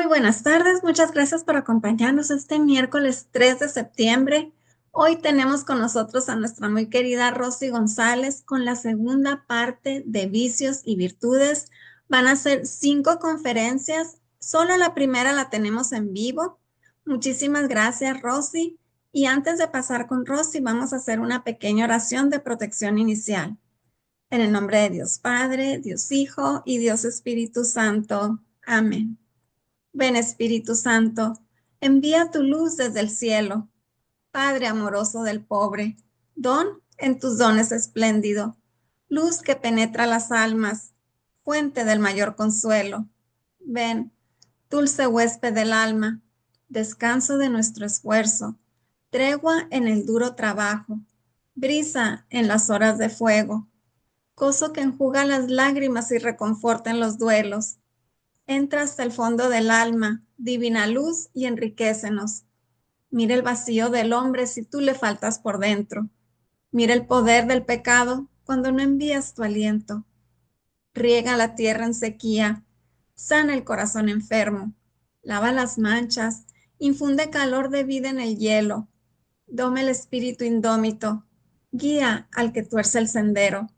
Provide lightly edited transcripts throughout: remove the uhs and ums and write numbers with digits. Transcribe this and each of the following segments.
Muy buenas tardes, muchas gracias por acompañarnos este miércoles 3 de septiembre. Hoy tenemos con nosotros a nuestra muy querida Rosy González con la segunda parte de vicios y virtudes. Van a ser 5 conferencias, solo la primera la tenemos en vivo. Muchísimas gracias, Rosy. Y antes de pasar con Rosy, vamos a hacer una pequeña oración de protección inicial. En el nombre de Dios Padre, Dios Hijo y Dios Espíritu Santo. Amén. Ven Espíritu Santo, envía tu luz desde el cielo, Padre amoroso del pobre, don en tus dones espléndido, luz que penetra las almas, fuente del mayor consuelo. Ven, dulce huésped del alma, descanso de nuestro esfuerzo, tregua en el duro trabajo, brisa en las horas de fuego, gozo que enjuga las lágrimas y reconforta en los duelos. Entra hasta el fondo del alma, divina luz, y enriquécenos. Mira el vacío del hombre si tú le faltas por dentro. Mira el poder del pecado cuando no envías tu aliento. Riega la tierra en sequía, sana el corazón enfermo, lava las manchas, infunde calor de vida en el hielo. Dome el espíritu indómito, guía al que tuerce el sendero.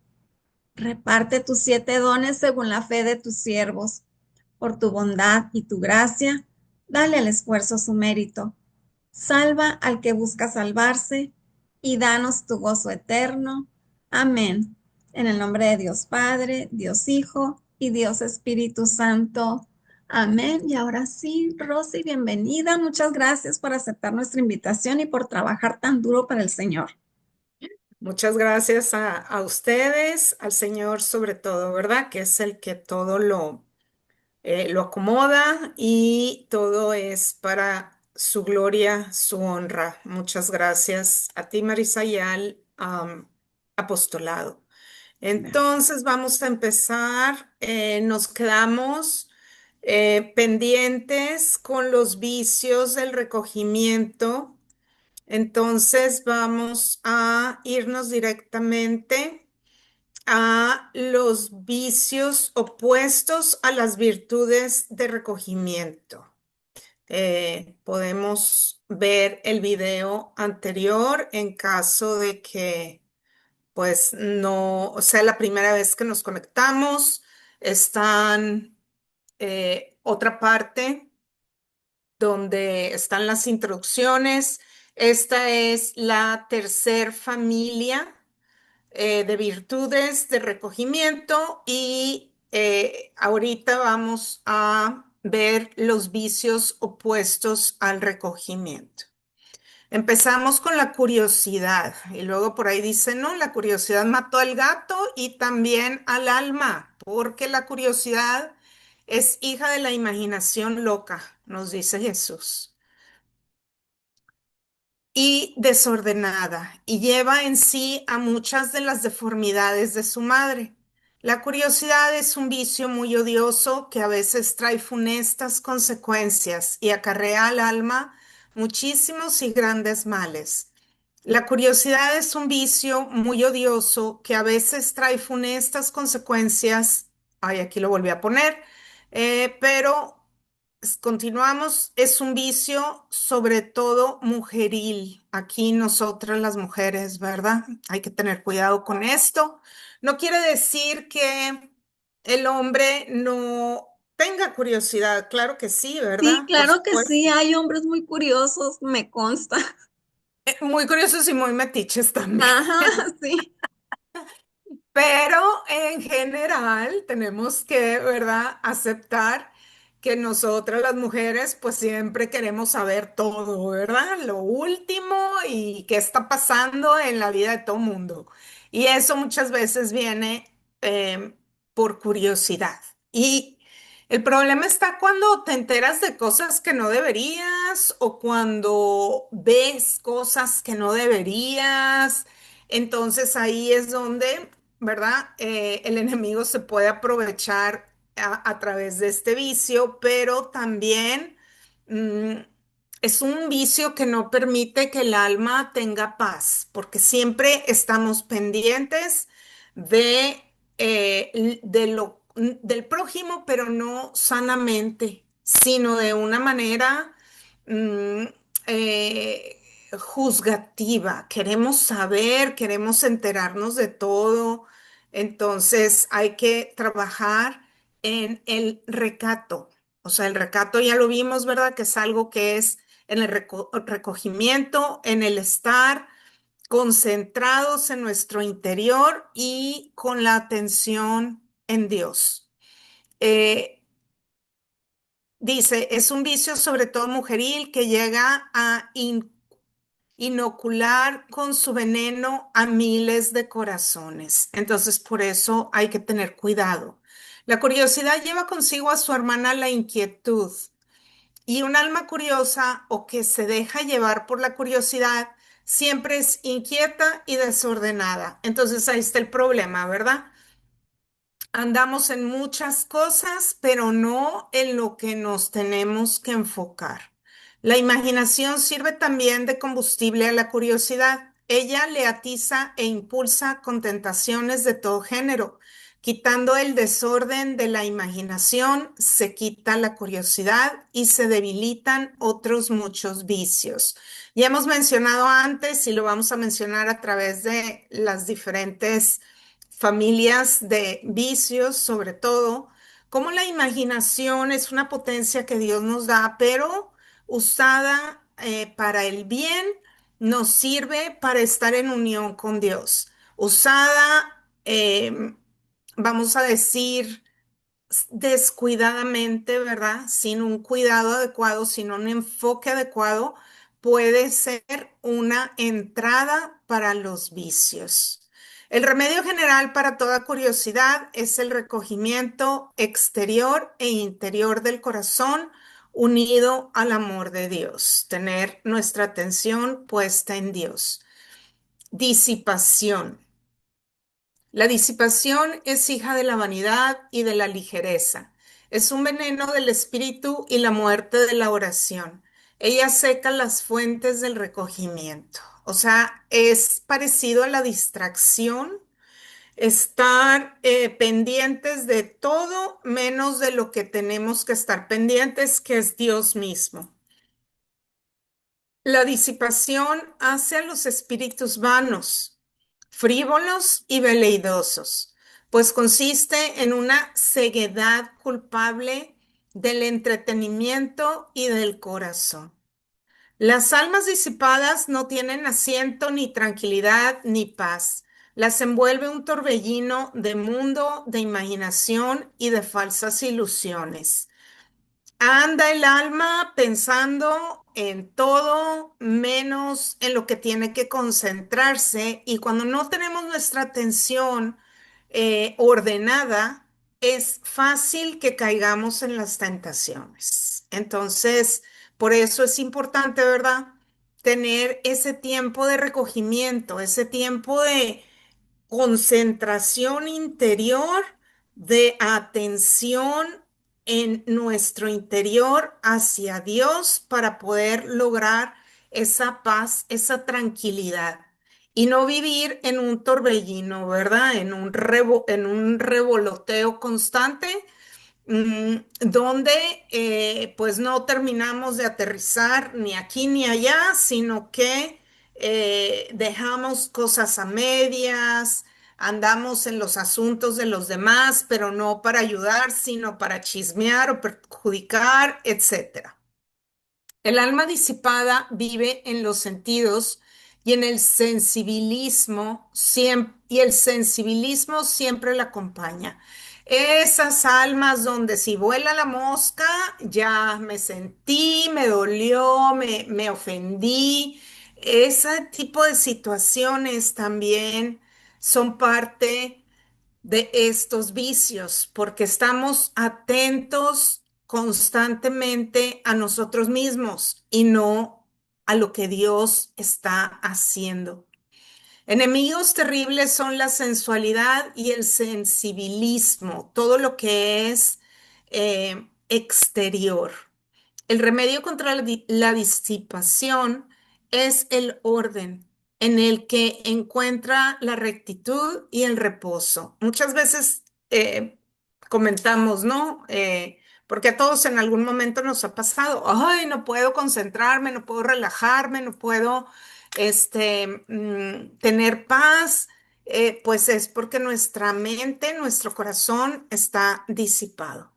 Reparte tus 7 dones según la fe de tus siervos. Por tu bondad y tu gracia, dale al esfuerzo su mérito. Salva al que busca salvarse y danos tu gozo eterno. Amén. En el nombre de Dios Padre, Dios Hijo y Dios Espíritu Santo. Amén. Y ahora sí, Rosy, bienvenida. Muchas gracias por aceptar nuestra invitación y por trabajar tan duro para el Señor. Muchas gracias a ustedes, al Señor sobre todo, ¿verdad? Que es el que todo lo acomoda y todo es para su gloria, su honra. Muchas gracias a ti, Marisa, y al apostolado. Entonces vamos a empezar. Nos quedamos pendientes con los vicios del recogimiento. Entonces vamos a irnos directamente a los vicios opuestos a las virtudes de recogimiento. Podemos ver el video anterior en caso de que pues no sea la primera vez que nos conectamos. Están otra parte donde están las introducciones. Esta es la tercer familia de virtudes de recogimiento y ahorita vamos a ver los vicios opuestos al recogimiento. Empezamos con la curiosidad y luego por ahí dice, no, la curiosidad mató al gato y también al alma, porque la curiosidad es hija de la imaginación loca, nos dice Jesús, y desordenada, y lleva en sí a muchas de las deformidades de su madre. La curiosidad es un vicio muy odioso que a veces trae funestas consecuencias y acarrea al alma muchísimos y grandes males. La curiosidad es un vicio muy odioso que a veces trae funestas consecuencias. Ay, aquí lo volví a poner, pero continuamos. Es un vicio sobre todo mujeril. Aquí nosotras las mujeres, ¿verdad? Hay que tener cuidado con esto. No quiere decir que el hombre no tenga curiosidad. Claro que sí, Sí, ¿verdad? Por claro que supuesto. sí, hay hombres muy curiosos, me consta. Muy curiosos y muy metiches también. Ajá, sí. Pero en general tenemos que, ¿verdad?, aceptar que nosotras las mujeres pues siempre queremos saber todo, ¿verdad? Lo último y qué está pasando en la vida de todo mundo. Y eso muchas veces viene por curiosidad. Y el problema está cuando te enteras de cosas que no deberías o cuando ves cosas que no deberías. Entonces ahí es donde, ¿verdad? El enemigo se puede aprovechar a través de este vicio, pero también mm, es un vicio que no permite que el alma tenga paz, porque siempre estamos pendientes de del prójimo, pero no sanamente. sino de una manera mm, eh, juzgativa. Queremos saber, queremos enterarnos de todo. Entonces hay que trabajar en el recato. O sea, el recato ya lo vimos, ¿verdad? Que es algo que es en el recogimiento, en el estar concentrados en nuestro interior y con la atención en Dios. Eh, Dice, es un vicio sobre todo mujeril que llega a inocular con su veneno a miles de corazones. Entonces, por eso hay que tener cuidado. La curiosidad lleva consigo a su hermana la inquietud. Y un alma curiosa o que se deja llevar por la curiosidad siempre es inquieta y desordenada. Entonces ahí está el problema, ¿verdad? Andamos en muchas cosas, pero no en lo que nos tenemos que enfocar. La imaginación sirve también de combustible a la curiosidad. Ella le atiza e impulsa con tentaciones de todo género. Quitando el desorden de la imaginación, se quita la curiosidad y se debilitan otros muchos vicios. Ya hemos mencionado antes y lo vamos a mencionar a través de las diferentes familias de vicios, sobre todo, como la imaginación es una potencia que Dios nos da, pero usada para el bien, nos sirve para estar en unión con Dios. Usada, vamos a decir, descuidadamente, ¿verdad? Sin un cuidado adecuado, sin un enfoque adecuado, puede ser una entrada para los vicios. El remedio general para toda curiosidad es el recogimiento exterior e interior del corazón unido al amor de Dios, tener nuestra atención puesta en Dios. Disipación. La disipación es hija de la vanidad y de la ligereza. Es un veneno del espíritu y la muerte de la oración. Ella seca las fuentes del recogimiento. O sea, es parecido a la distracción, estar pendientes de todo menos de lo que tenemos que estar pendientes, que es Dios mismo. La disipación hace a los espíritus vanos, frívolos y veleidosos, pues consiste en una ceguedad culpable del entretenimiento y del corazón. Las almas disipadas no tienen asiento ni tranquilidad ni paz. Las envuelve un torbellino de mundo, de imaginación y de falsas ilusiones. Anda el alma pensando en todo menos en lo que tiene que concentrarse y cuando no tenemos nuestra atención ordenada, es fácil que caigamos en las tentaciones. Entonces, por eso es importante, ¿verdad? Tener ese tiempo de recogimiento, ese tiempo de concentración interior, de atención en nuestro interior hacia Dios para poder lograr esa paz, esa tranquilidad y no vivir en un torbellino, ¿verdad? En un revoloteo constante donde pues no terminamos de aterrizar ni aquí ni allá, sino que dejamos cosas a medias, andamos en los asuntos de los demás, pero no para ayudar, sino para chismear o perjudicar, etcétera. El alma disipada vive en los sentidos y en el sensibilismo y el sensibilismo siempre la acompaña. Esas almas donde si vuela la mosca, ya me sentí, me dolió, me ofendí. Ese tipo de situaciones también son parte de estos vicios, porque estamos atentos constantemente a nosotros mismos y no a lo que Dios está haciendo. Enemigos terribles son la sensualidad y el sensibilismo, todo lo que es exterior. El remedio contra la disipación es el orden en el que encuentra la rectitud y el reposo. Muchas veces comentamos, ¿no? porque a todos en algún momento nos ha pasado, ay, no puedo concentrarme, no puedo relajarme, no puedo, tener paz. Pues es porque nuestra mente, nuestro corazón está disipado.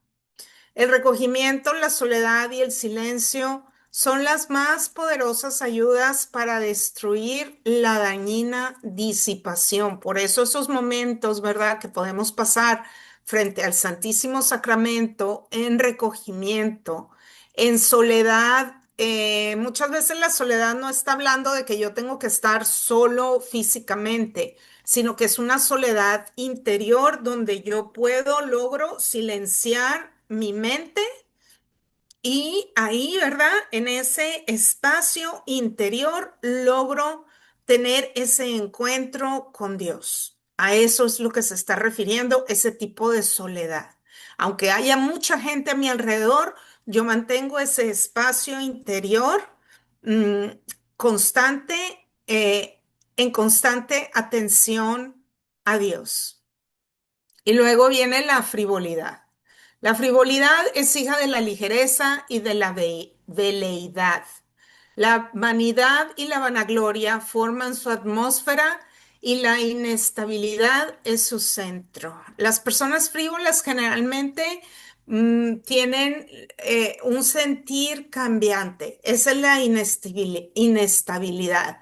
El recogimiento, la soledad y el silencio son las más poderosas ayudas para destruir la dañina disipación. Por eso esos momentos, ¿verdad?, que podemos pasar frente al Santísimo Sacramento en recogimiento, en soledad. Muchas veces la soledad no está hablando de que yo tengo que estar solo físicamente, sino que es una soledad interior donde yo logro silenciar mi mente y ahí, ¿verdad? En ese espacio interior logro tener ese encuentro con Dios. A eso es lo que se está refiriendo ese tipo de soledad. Aunque haya mucha gente a mi alrededor, yo mantengo ese espacio interior mm, constante, en constante atención a Dios. Y luego viene la frivolidad. La frivolidad es hija de la ligereza y de la veleidad. La vanidad y la vanagloria forman su atmósfera y la inestabilidad es su centro. Las personas frívolas generalmente tienen un sentir cambiante. Esa es la inestabilidad.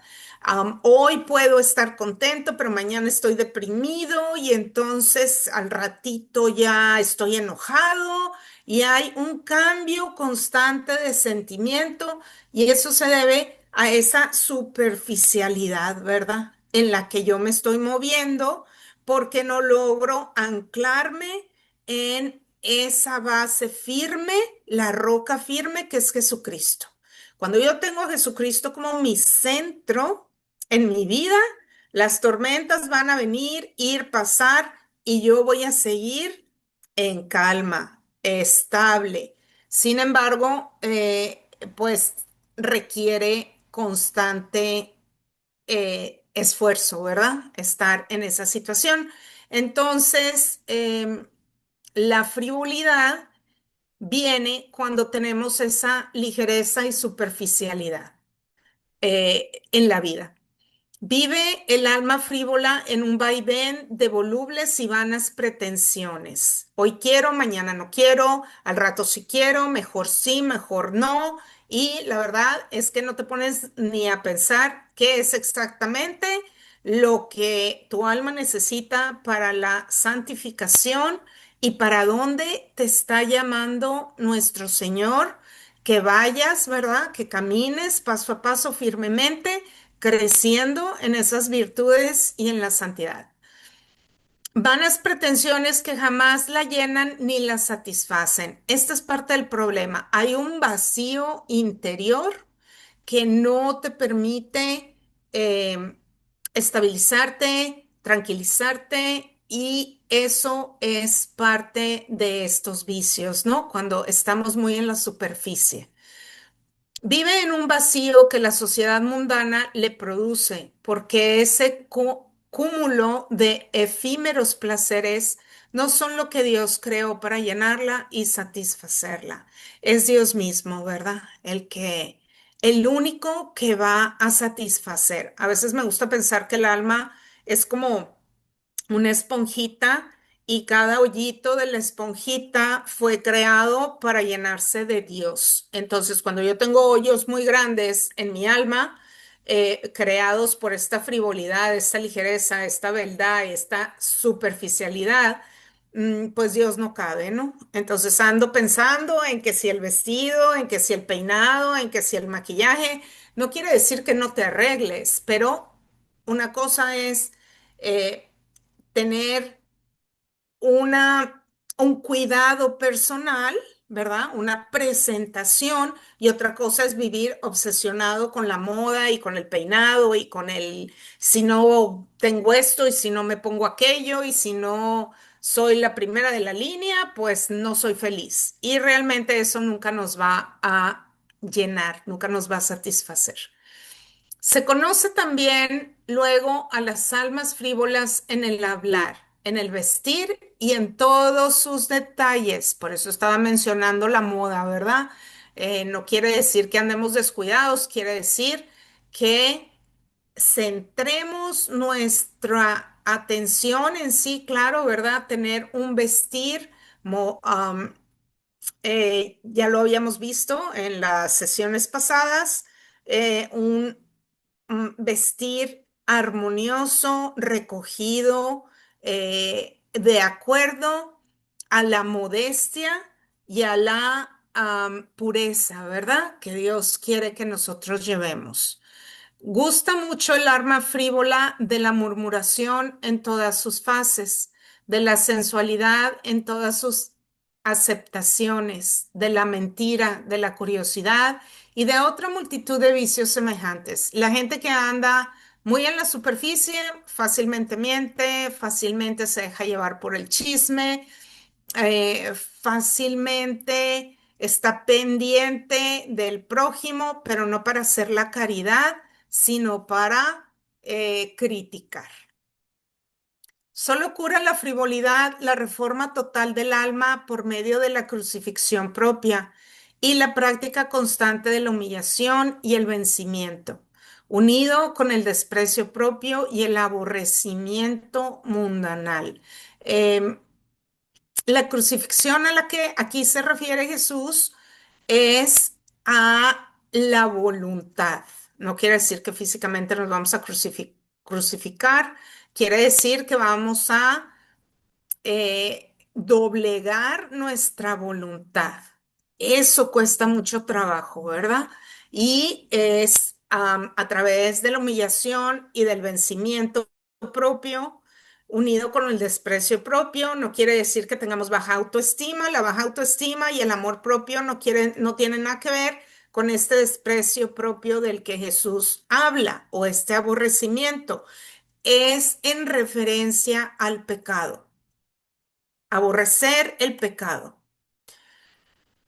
Hoy puedo estar contento, pero mañana estoy deprimido y entonces al ratito ya estoy enojado y hay un cambio constante de sentimiento y eso se debe a esa superficialidad, ¿verdad? En la que yo me estoy moviendo porque no logro anclarme en esa base firme, la roca firme que es Jesucristo. Cuando yo tengo a Jesucristo como mi centro en mi vida, las tormentas van a venir, ir, pasar y yo voy a seguir en calma, estable. Sin embargo, pues requiere constante esfuerzo, ¿verdad? Estar en esa situación. Entonces, la frivolidad viene cuando tenemos esa ligereza y superficialidad en la vida. Vive el alma frívola en un vaivén de volubles y vanas pretensiones. Hoy quiero, mañana no quiero, al rato sí quiero, mejor sí, mejor no. Y la verdad es que no te pones ni a pensar qué es exactamente lo que tu alma necesita para la santificación y para dónde te está llamando nuestro Señor. Que vayas, ¿verdad? Que camines paso a paso firmemente creciendo en esas virtudes y en la santidad. Vanas pretensiones que jamás la llenan ni la satisfacen. Esta es parte del problema. Hay un vacío interior que no te permite eh, estabilizarte, tranquilizarte y eso es parte de estos vicios, ¿no? Cuando estamos muy en la superficie. Vive en un vacío que la sociedad mundana le produce, porque ese cúmulo de efímeros placeres no son lo que Dios creó para llenarla y satisfacerla. Es Dios mismo, ¿verdad? El único que va a satisfacer. A veces me gusta pensar que el alma es como una esponjita y cada hoyito de la esponjita fue creado para llenarse de Dios. Entonces, cuando yo tengo hoyos muy grandes en mi alma, creados por esta frivolidad, esta ligereza, esta beldad y esta superficialidad, pues Dios no cabe, ¿no? Entonces ando pensando en que si el vestido, en que si el peinado, en que si el maquillaje, no quiere decir que no te arregles, pero una cosa es tener una, un cuidado personal, ¿verdad? Una presentación y otra cosa es vivir obsesionado con la moda y con el peinado y con el, si no tengo esto y si no me pongo aquello y si no soy la primera de la línea, pues no soy feliz. Y realmente eso nunca nos va a llenar, nunca nos va a satisfacer. Se conoce también luego a las almas frívolas en el hablar. en el vestir y en todos sus detalles. Por eso estaba mencionando la moda, ¿verdad? No quiere decir que andemos descuidados, quiere decir que centremos nuestra atención en sí, claro, ¿verdad? Tener un vestir, ya lo habíamos visto en las sesiones pasadas, un vestir armonioso, recogido, de acuerdo a la modestia y a la pureza, ¿verdad? Que Dios quiere que nosotros llevemos. Gusta mucho el arma frívola de la murmuración en todas sus fases, de la sensualidad en todas sus aceptaciones, de la mentira, de la curiosidad y de otra multitud de vicios semejantes. La gente que anda muy en la superficie fácilmente miente, fácilmente se deja llevar por el chisme, fácilmente está pendiente del prójimo, pero no para hacer la caridad, sino para criticar. Solo cura la frivolidad, la reforma total del alma por medio de la crucifixión propia y la práctica constante de la humillación y el vencimiento, unido con el desprecio propio y el aborrecimiento mundanal. Em, la crucifixión a la que aquí se refiere Jesús es a la voluntad. No quiere decir que físicamente nos vamos a crucificar, quiere decir que vamos a doblegar nuestra voluntad. Eso cuesta mucho trabajo, ¿verdad? Y es a través de la humillación y del vencimiento propio, unido con el desprecio propio. No quiere decir que tengamos baja autoestima. La baja autoestima y el amor propio no tienen nada que ver con este desprecio propio del que Jesús habla o este aborrecimiento. Es en referencia al pecado. Aborrecer el pecado.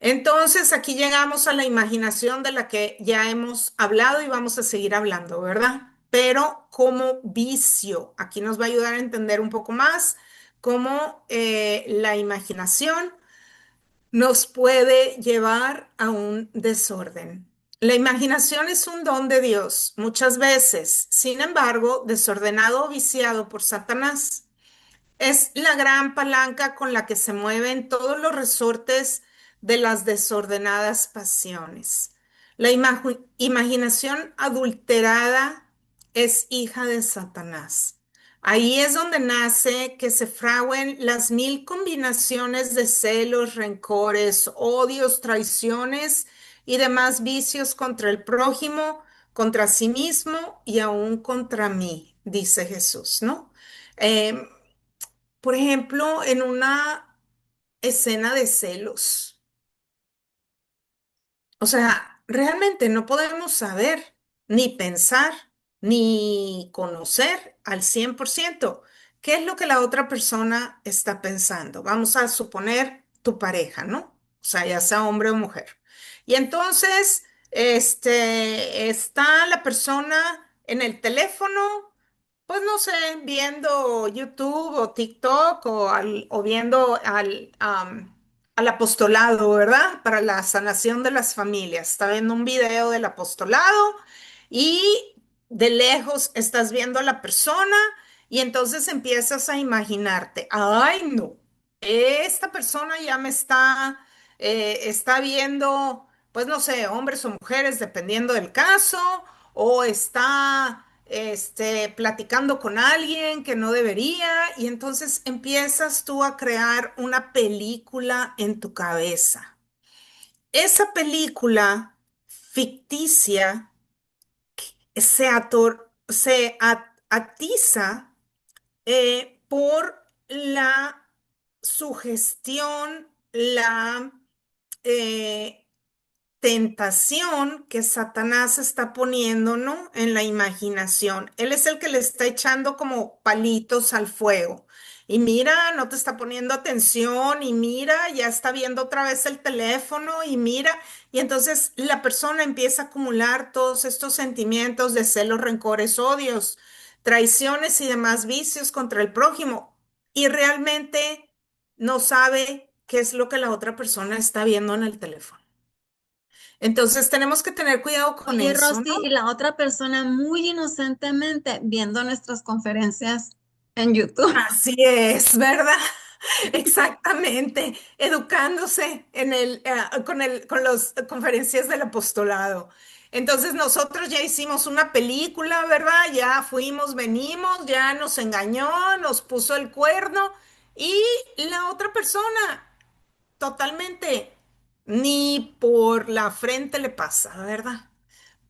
Entonces, aquí llegamos a la imaginación de la que ya hemos hablado y vamos a seguir hablando, ¿verdad? Pero como vicio, aquí nos va a ayudar a entender un poco más cómo la imaginación nos puede llevar a un desorden. La imaginación es un don de Dios, muchas veces, sin embargo, desordenado o viciado por Satanás. Es la gran palanca con la que se mueven todos los resortes de las desordenadas pasiones. La imaginación adulterada es hija de Satanás. Ahí es donde nace que se fraguen las mil combinaciones de celos, rencores, odios, traiciones y demás vicios contra el prójimo, contra sí mismo y aún contra mí, dice Jesús, ¿no? Eh, por ejemplo, en una escena de celos. O sea, realmente no podemos saber, ni pensar, ni conocer al 100% qué es lo que la otra persona está pensando. Vamos a suponer tu pareja, ¿no? O sea, ya sea hombre o mujer. Y entonces, está la persona en el teléfono. Pues no sé, viendo YouTube o TikTok o viendo al apostolado, ¿verdad? Para la sanación de las familias. Está viendo un video del apostolado y de lejos estás viendo a la persona y entonces empiezas a imaginarte, ay no, esta persona ya me está viendo, pues no sé, hombres o mujeres, dependiendo del caso, o está platicando con alguien que no debería, y entonces empiezas tú a crear una película en tu cabeza. Esa película ficticia atiza por la sugestión, la eh, tentación que Satanás está poniendo, ¿no? En la imaginación. Él es el que le está echando como palitos al fuego. Y mira, no te está poniendo atención y mira, ya está viendo otra vez el teléfono y mira, y entonces la persona empieza a acumular todos estos sentimientos de celos, rencores, odios, traiciones y demás vicios contra el prójimo. y realmente no sabe qué es lo que la otra persona está viendo en el teléfono. Entonces tenemos que tener cuidado con Oye, eso, ¿no? Rosy, y la otra persona muy inocentemente viendo nuestras conferencias en YouTube. Así es, ¿verdad? Exactamente, educándose con las conferencias del apostolado. Entonces nosotros ya hicimos una película, ¿verdad? Ya fuimos, venimos, ya nos engañó, nos puso el cuerno y la otra persona totalmente ni por la frente le pasa, ¿verdad?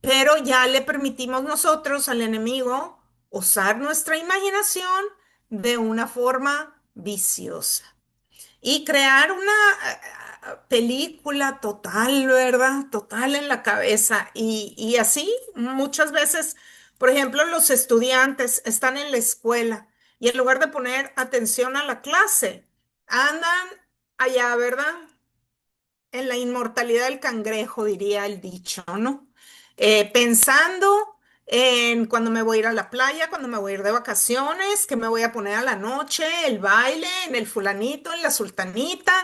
Pero ya le permitimos nosotros al enemigo usar nuestra imaginación de una forma viciosa y crear una película total, ¿verdad? Total en la cabeza. Y así muchas veces, por ejemplo, los estudiantes están en la escuela y en lugar de poner atención a la clase, andan allá, ¿verdad? En la inmortalidad del cangrejo, diría el dicho, ¿no? Pensando en cuando me voy a ir a la playa, cuando me voy a ir de vacaciones, que me voy a poner a la noche, el baile, en el fulanito, en la sultanita,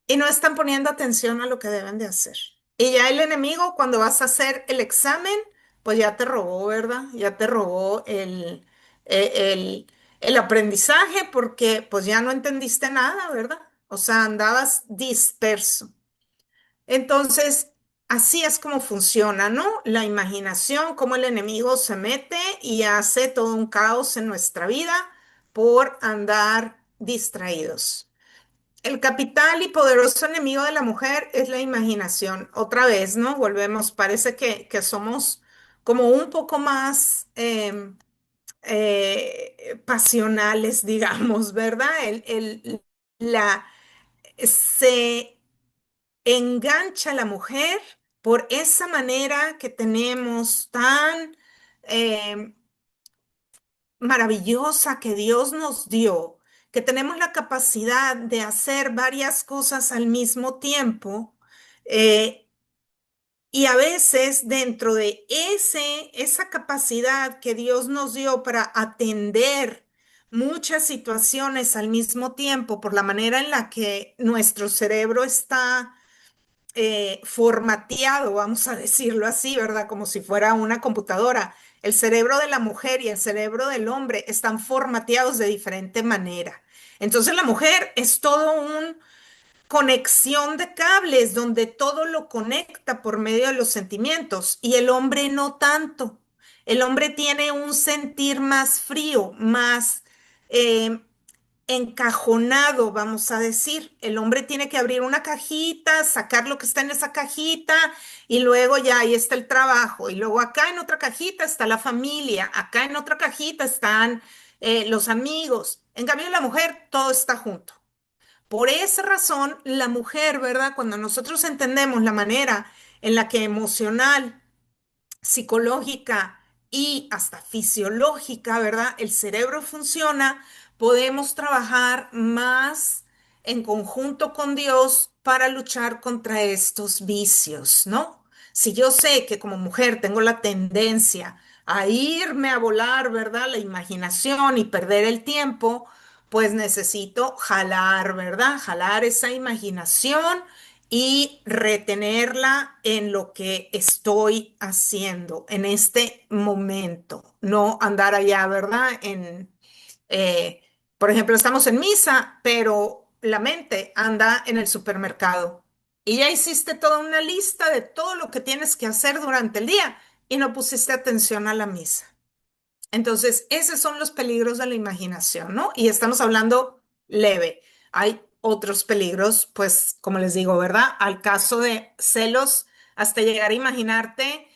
y no están poniendo atención a lo que deben de hacer. Y ya el enemigo, cuando vas a hacer el examen, pues ya te robó, ¿verdad? Ya te robó el aprendizaje porque pues ya no entendiste nada, ¿verdad? O sea, andabas disperso. Entonces, así es como funciona, ¿no? La imaginación, cómo el enemigo se mete y hace todo un caos en nuestra vida por andar distraídos. El capital y poderoso enemigo de la mujer es la imaginación. Otra vez, ¿no? Volvemos, parece que somos como un poco más pasionales, digamos, ¿verdad? La, se engancha a la mujer por esa manera que tenemos tan eh, maravillosa que Dios nos dio, que tenemos la capacidad de hacer varias cosas al mismo tiempo. eh, y a veces dentro de esa capacidad que Dios nos dio para atender muchas situaciones al mismo tiempo, por la manera en la que nuestro cerebro está formateado, vamos a decirlo así, ¿verdad? Como si fuera una computadora. El cerebro de la mujer y el cerebro del hombre están formateados de diferente manera. Entonces la mujer es todo un conexión de cables donde todo lo conecta por medio de los sentimientos y el hombre no tanto. El hombre tiene un sentir más frío, más eh, encajonado, vamos a decir. El hombre tiene que abrir una cajita, sacar lo que está en esa cajita y luego ya ahí está el trabajo. Y luego acá en otra cajita está la familia, acá en otra cajita están los amigos. En cambio, la mujer todo está junto. Por esa razón, la mujer, ¿verdad? Cuando nosotros entendemos la manera en la que emocional, psicológica y hasta fisiológica, ¿verdad? El cerebro funciona, podemos trabajar más en conjunto con Dios para luchar contra estos vicios, ¿no? Si yo sé que como mujer tengo la tendencia a irme a volar, ¿verdad? La imaginación y perder el tiempo, pues necesito jalar, ¿verdad? Jalar esa imaginación y retenerla en lo que estoy haciendo en este momento, no andar allá, ¿verdad? Eh, por ejemplo, estamos en misa, pero la mente anda en el supermercado y ya hiciste toda una lista de todo lo que tienes que hacer durante el día y no pusiste atención a la misa. Entonces, esos son los peligros de la imaginación, ¿no? Y estamos hablando leve. Hay otros peligros, pues, como les digo, ¿verdad? Al caso de celos, hasta llegar a imaginarte,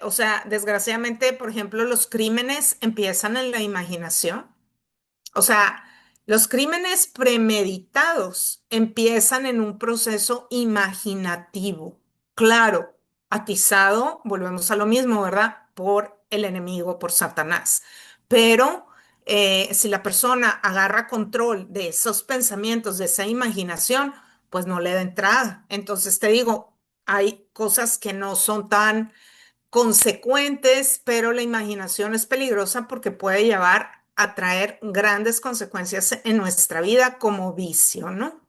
o sea, desgraciadamente, por ejemplo, los crímenes empiezan en la imaginación. O sea, los crímenes premeditados empiezan en un proceso imaginativo, claro, atizado, volvemos a lo mismo, ¿verdad? Por el enemigo, por Satanás. Pero si la persona agarra control de esos pensamientos, de esa imaginación, pues no le da entrada. Entonces te digo, hay cosas que no son tan consecuentes, pero la imaginación es peligrosa porque puede llevar a traer grandes consecuencias en nuestra vida como vicio, ¿no?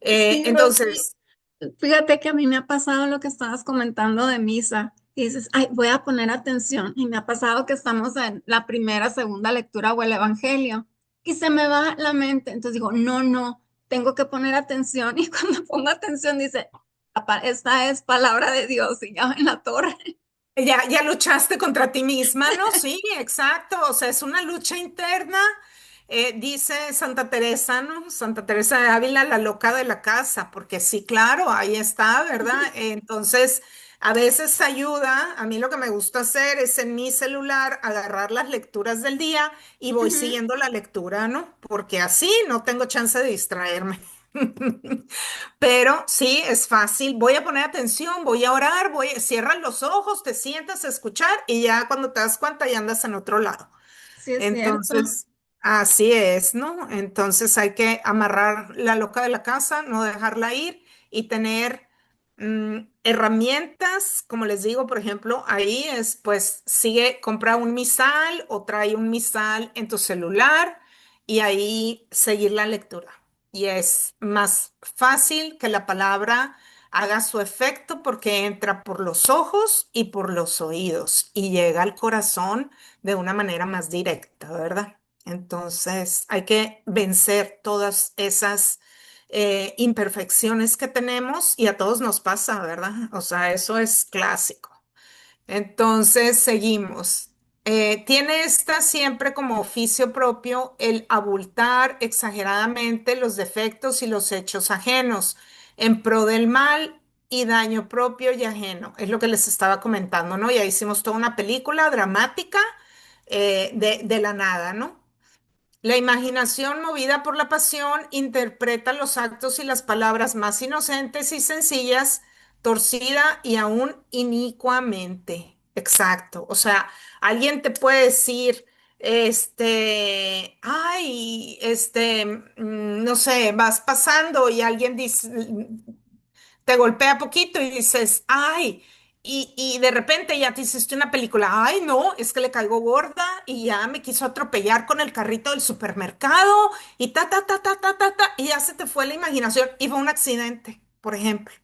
Sí, Rosy, Entonces, fíjate que a mí me ha pasado lo que estabas comentando de misa y dices, ay, voy a poner atención. Y me ha pasado que estamos en la primera, segunda lectura o el evangelio y se me va la mente. Entonces digo, no, no, tengo que poner atención. Y cuando pongo atención dice, esta es palabra de Dios y ya en la torre. ya luchaste contra ti misma, ¿no? Sí, exacto. O sea, es una lucha interna. Dice Santa Teresa, ¿no? Santa Teresa de Ávila, la loca de la casa, porque sí, claro, ahí está, ¿verdad? Entonces, a veces ayuda. A mí lo que me gusta hacer es en mi celular agarrar las lecturas del día y voy Ujú. siguiendo la lectura, ¿no? Porque así no tengo chance de distraerme. Pero sí, es fácil. Voy a poner atención, voy a orar, cierras los ojos, te sientas a escuchar y ya cuando te das cuenta ya andas en otro lado. Sí, es cierto. Entonces, así es, ¿no? Entonces hay que amarrar la loca de la casa, no dejarla ir y tener herramientas, como les digo, por ejemplo, ahí es, pues, compra un misal o trae un misal en tu celular y ahí seguir la lectura. Y es más fácil que la palabra haga su efecto porque entra por los ojos y por los oídos y llega al corazón de una manera más directa, ¿verdad? Entonces hay que vencer todas esas imperfecciones que tenemos y a todos nos pasa, ¿verdad? O sea, eso es clásico. Entonces, seguimos. Tiene esta siempre como oficio propio el abultar exageradamente los defectos y los hechos ajenos en pro del mal y daño propio y ajeno. Es lo que les estaba comentando, ¿no? Ya hicimos toda una película dramática de la nada, ¿no? La imaginación movida por la pasión interpreta los actos y las palabras más inocentes y sencillas, torcida y aún inicuamente. Exacto. O sea, alguien te puede decir, no sé, vas pasando y alguien dice, te golpea poquito y dices, ay, y de repente ya te hiciste una película, ay, no, es que le caigo gorda y ya me quiso atropellar con el carrito del supermercado y y ya se te fue la imaginación y fue un accidente, por ejemplo.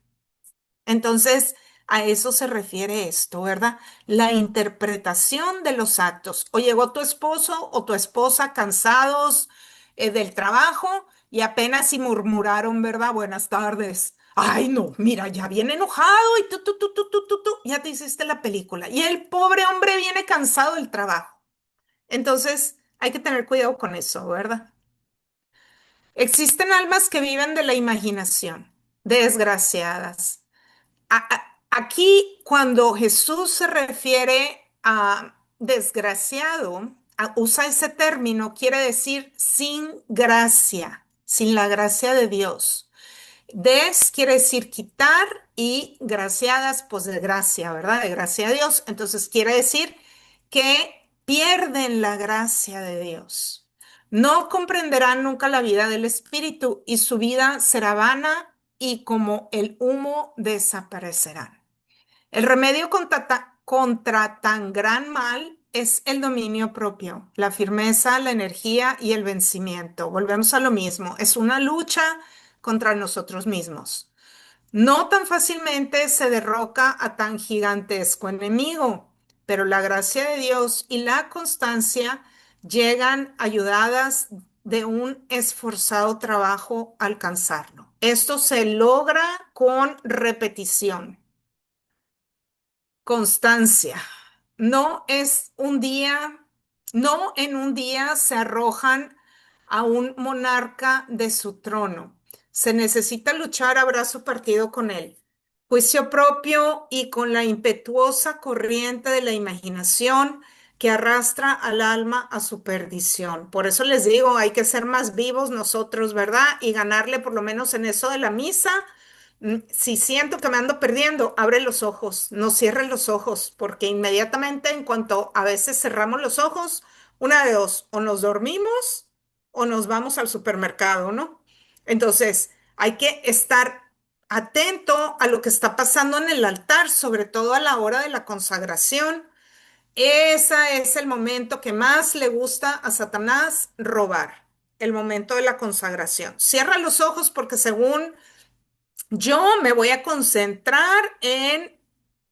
Entonces, a eso se refiere esto, ¿verdad? La interpretación de los actos. O llegó tu esposo o tu esposa cansados del trabajo y apenas si murmuraron, ¿verdad? Buenas tardes. Ay, no, mira, ya viene enojado y ya te hiciste la película. Y el pobre hombre viene cansado del trabajo. Entonces, hay que tener cuidado con eso, ¿verdad? Existen almas que viven de la imaginación, desgraciadas. Aquí, cuando Jesús se refiere a desgraciado, usa ese término, quiere decir sin gracia, sin la gracia de Dios. Des quiere decir quitar y graciadas, pues de gracia, ¿verdad? De gracia a Dios. Entonces quiere decir que pierden la gracia de Dios. No comprenderán nunca la vida del Espíritu y su vida será vana y como el humo desaparecerán. El remedio contra tan gran mal es el dominio propio, la firmeza, la energía y el vencimiento. Volvemos a lo mismo, es una lucha contra nosotros mismos. No tan fácilmente se derroca a tan gigantesco enemigo, pero la gracia de Dios y la constancia llegan ayudadas de un esforzado trabajo a alcanzarlo. Esto se logra con repetición. Constancia. No es un día, no en un día se arrojan a un monarca de su trono. Se necesita luchar a brazo partido con él. Juicio propio y con la impetuosa corriente de la imaginación que arrastra al alma a su perdición. Por eso les digo, hay que ser más vivos nosotros, ¿verdad? Y ganarle por lo menos en eso de la misa. Si siento que me ando perdiendo, abre los ojos, no cierres los ojos, porque inmediatamente en cuanto a veces cerramos los ojos, una de dos, o nos dormimos o nos vamos al supermercado, ¿no? Entonces, hay que estar atento a lo que está pasando en el altar, sobre todo a la hora de la consagración, Ese es el momento que más le gusta a Satanás robar, el momento de la consagración. Cierra los ojos porque según yo me voy a concentrar en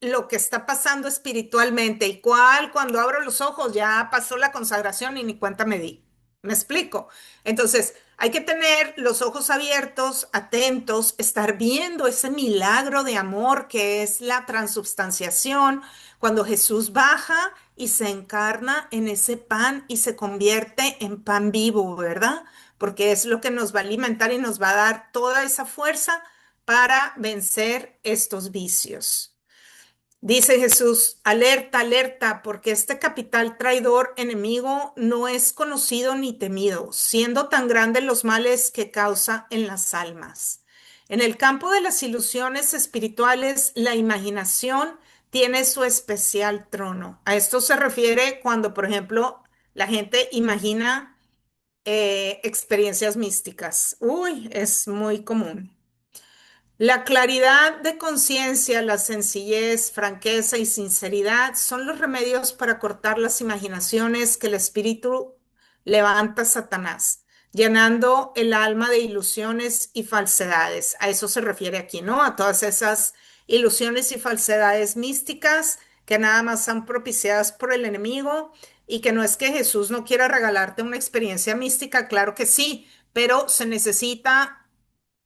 lo que está pasando espiritualmente y cuál cuando abro los ojos ya pasó la consagración y ni cuenta me di. ¿Me explico? Entonces, hay que tener los ojos abiertos, atentos, estar viendo ese milagro de amor que es la transubstanciación, cuando Jesús baja y se encarna en ese pan y se convierte en pan vivo, ¿verdad? Porque es lo que nos va a alimentar y nos va a dar toda esa fuerza para vencer estos vicios. Dice Jesús, alerta, alerta, porque este capital traidor enemigo no es conocido ni temido, siendo tan grandes los males que causa en las almas. En el campo de las ilusiones espirituales, la imaginación tiene su especial trono. A esto se refiere cuando, por ejemplo, la gente imagina experiencias místicas. Uy, es muy común. La claridad de conciencia, la sencillez, franqueza y sinceridad son los remedios para cortar las imaginaciones que el espíritu levanta a Satanás, llenando el alma de ilusiones y falsedades. A eso se refiere aquí, ¿no? A todas esas ilusiones y falsedades místicas que nada más son propiciadas por el enemigo y que no es que Jesús no quiera regalarte una experiencia mística, claro que sí, pero se necesita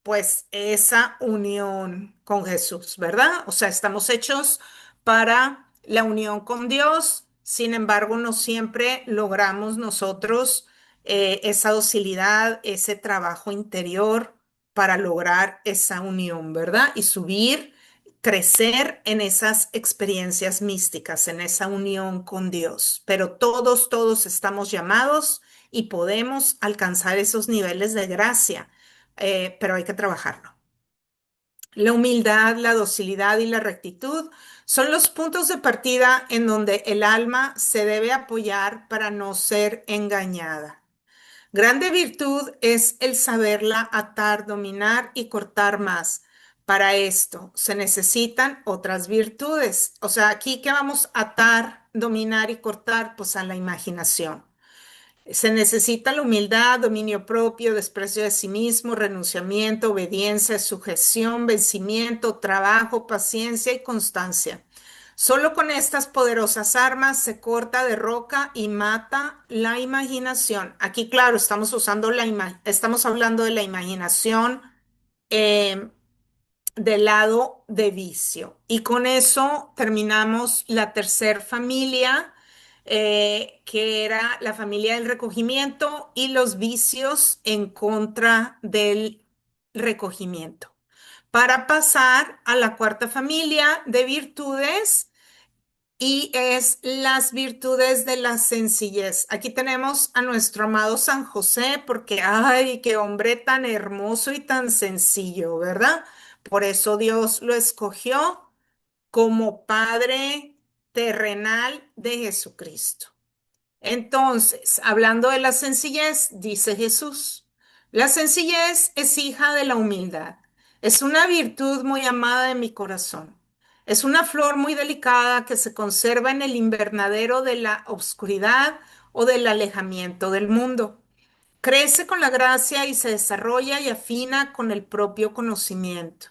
pues esa unión con Jesús, ¿verdad? O sea, estamos hechos para la unión con Dios, sin embargo, no siempre logramos nosotros esa docilidad, ese trabajo interior para lograr esa unión, ¿verdad? Y subir, crecer en esas experiencias místicas, en esa unión con Dios. Pero todos, todos estamos llamados y podemos alcanzar esos niveles de gracia, pero hay que trabajarlo. La humildad, la docilidad y la rectitud son los puntos de partida en donde el alma se debe apoyar para no ser engañada. Grande virtud es el saberla atar, dominar y cortar más. Para esto se necesitan otras virtudes. O sea, aquí que vamos a atar, dominar y cortar, pues a la imaginación. Se necesita la humildad, dominio propio, desprecio de sí mismo, renunciamiento, obediencia, sujeción, vencimiento, trabajo, paciencia y constancia. Solo con estas poderosas armas se corta, derroca y mata la imaginación. Aquí, claro, estamos hablando de la imaginación eh, del lado de vicio. Y con eso terminamos la tercer familia, que era la familia del recogimiento y los vicios en contra del recogimiento. Para pasar a la cuarta familia de virtudes y es las virtudes de la sencillez. Aquí tenemos a nuestro amado San José porque, ay, qué hombre tan hermoso y tan sencillo, ¿verdad? Por eso Dios lo escogió como Padre terrenal de Jesucristo. Entonces, hablando de la sencillez, dice Jesús, la sencillez es hija de la humildad. Es una virtud muy amada de mi corazón. Es una flor muy delicada que se conserva en el invernadero de la oscuridad o del alejamiento del mundo. Crece con la gracia y se desarrolla y afina con el propio conocimiento.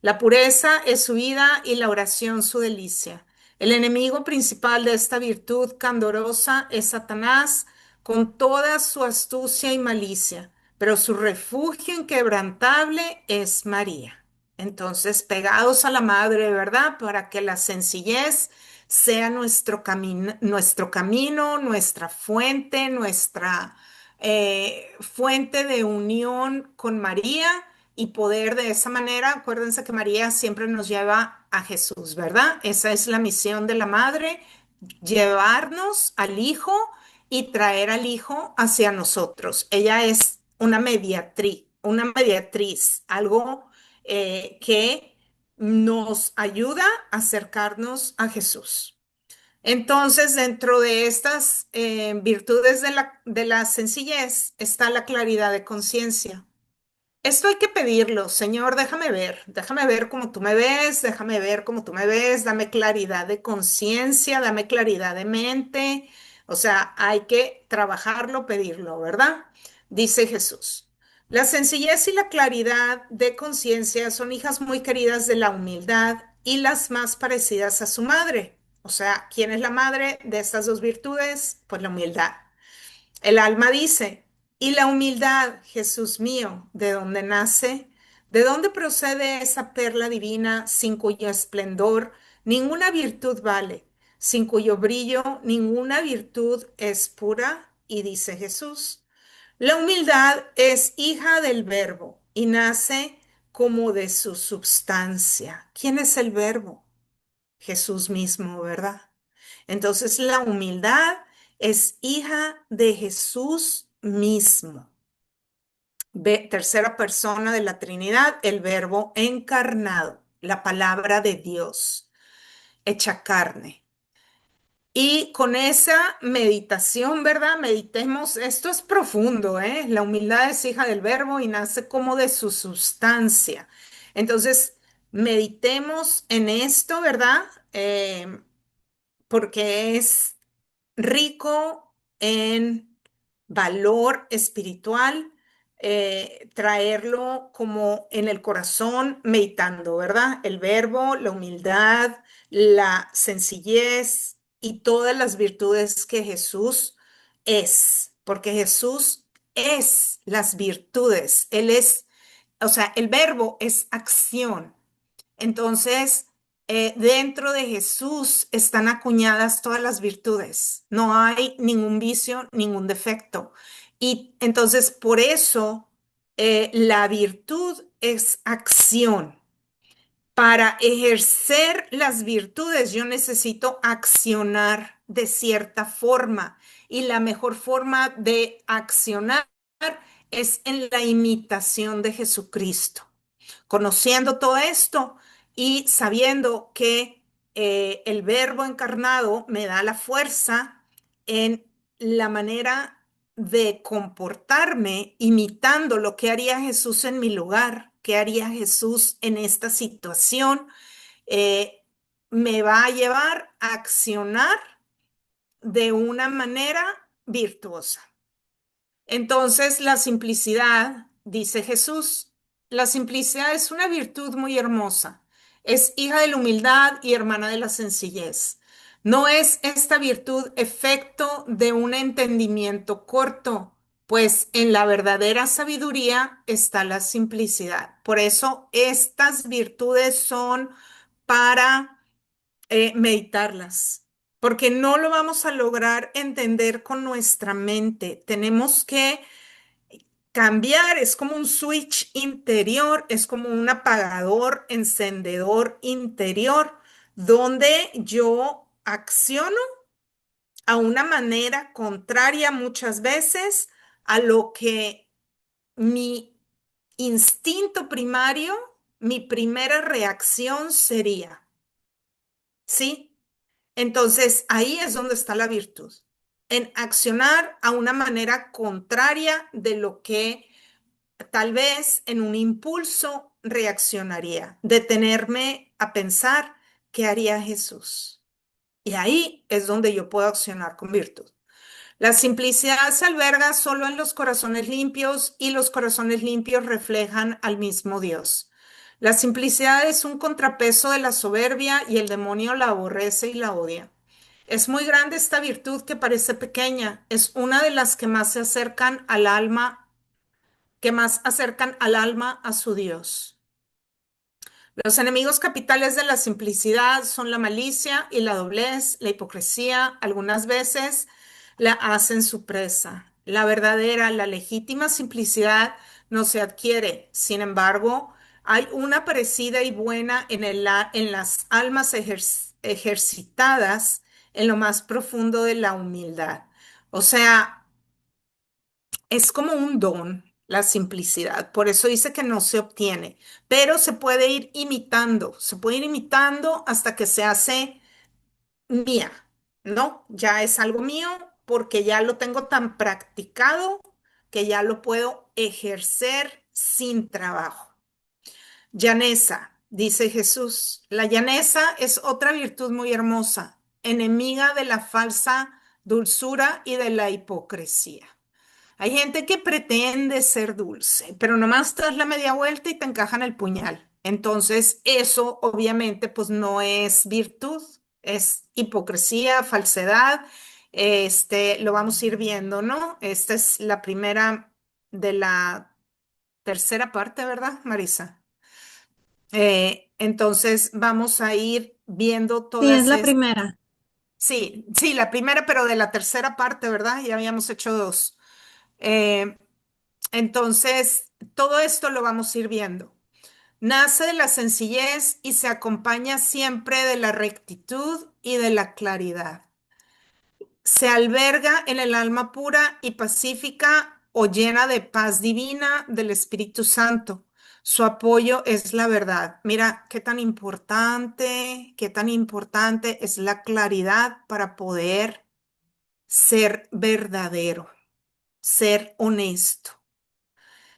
La pureza es su vida y la oración su delicia. El enemigo principal de esta virtud candorosa es Satanás con toda su astucia y malicia, pero su refugio inquebrantable es María. Entonces, pegados a la Madre, ¿verdad? Para que la sencillez sea nuestro camino, nuestra fuente, nuestra fuente de unión con María y poder de esa manera, acuérdense que María siempre nos lleva a Jesús, ¿verdad? Esa es la misión de la madre, llevarnos al Hijo y traer al Hijo hacia nosotros. Ella es una mediatriz, algo que nos ayuda a acercarnos a Jesús. Entonces, dentro de estas virtudes de la sencillez está la claridad de conciencia. Esto hay que pedirlo, Señor, déjame ver cómo tú me ves, déjame ver cómo tú me ves, dame claridad de conciencia, dame claridad de mente. O sea, hay que trabajarlo, pedirlo, ¿verdad? Dice Jesús. La sencillez y la claridad de conciencia son hijas muy queridas de la humildad y las más parecidas a su madre. O sea, ¿quién es la madre de estas dos virtudes? Pues la humildad. El alma dice, ¿y la humildad, Jesús mío, de dónde nace? ¿De dónde procede esa perla divina sin cuyo esplendor ninguna virtud vale, sin cuyo brillo ninguna virtud es pura? Y dice Jesús, la humildad es hija del verbo y nace como de su substancia. ¿Quién es el verbo? Jesús mismo, ¿verdad? Entonces la humildad es hija de Jesús mismo. Tercera persona de la Trinidad, el verbo encarnado, la palabra de Dios, hecha carne. Y con esa meditación, ¿verdad? Meditemos, esto es profundo, ¿eh? La humildad es hija del verbo y nace como de su sustancia. Entonces, meditemos en esto, ¿verdad? Porque es rico en valor espiritual, traerlo como en el corazón, meditando, ¿verdad? El verbo, la humildad, la sencillez y todas las virtudes que Jesús es, porque Jesús es las virtudes, Él es, o sea, el verbo es acción. Entonces, dentro de Jesús están acuñadas todas las virtudes. No hay ningún vicio, ningún defecto. Y entonces, por eso, la virtud es acción. Para ejercer las virtudes, yo necesito accionar de cierta forma. Y la mejor forma de accionar es en la imitación de Jesucristo. Conociendo todo esto y sabiendo que el verbo encarnado me da la fuerza en la manera de comportarme, imitando lo que haría Jesús en mi lugar, qué haría Jesús en esta situación, eh, me va a llevar a accionar de una manera virtuosa. Entonces, la simplicidad, dice Jesús, la simplicidad es una virtud muy hermosa. Es hija de la humildad y hermana de la sencillez. No es esta virtud efecto de un entendimiento corto, pues en la verdadera sabiduría está la simplicidad. Por eso estas virtudes son para meditarlas, porque no lo vamos a lograr entender con nuestra mente. Tenemos que cambiar, es como un switch interior, es como un apagador, encendedor interior, donde yo acciono a una manera contraria muchas veces a lo que mi instinto primario, mi primera reacción sería, ¿sí? Entonces, ahí es donde está la virtud, en accionar a una manera contraria de lo que tal vez en un impulso reaccionaría, detenerme a pensar qué haría Jesús. Y ahí es donde yo puedo accionar con virtud. La simplicidad se alberga solo en los corazones limpios y los corazones limpios reflejan al mismo Dios. La simplicidad es un contrapeso de la soberbia y el demonio la aborrece y la odia. Es muy grande esta virtud que parece pequeña, es una de las que más se acercan al alma, que más acercan al alma a su Dios. Los enemigos capitales de la simplicidad son la malicia y la doblez, la hipocresía. Algunas veces la hacen su presa. La verdadera, la legítima simplicidad no se adquiere. Sin embargo, hay una parecida y buena en las almas ejercitadas en lo más profundo de la humildad. O sea, es como un don, la simplicidad. Por eso dice que no se obtiene, pero se puede ir imitando, se puede ir imitando hasta que se hace mía, ¿no? Ya es algo mío porque ya lo tengo tan practicado que ya lo puedo ejercer sin trabajo. Llaneza, dice Jesús. La llaneza es otra virtud muy hermosa, enemiga de la falsa dulzura y de la hipocresía. Hay gente que pretende ser dulce, pero nomás te das la media vuelta y te encajan el puñal. Entonces, eso obviamente pues no es virtud, es hipocresía, falsedad. Lo vamos a ir viendo, ¿no? Esta es la primera de la tercera parte, ¿verdad, Marisa? Entonces, vamos a ir viendo Sí, es todas la estas. primera. Sí, sí, la primera, pero de la tercera parte, ¿verdad? Ya habíamos hecho dos. Eh, Entonces, todo esto lo vamos a ir viendo. Nace de la sencillez y se acompaña siempre de la rectitud y de la claridad. Se alberga en el alma pura y pacífica o llena de paz divina del Espíritu Santo. Su apoyo es la verdad. Mira, qué tan importante es la claridad para poder ser verdadero, ser honesto.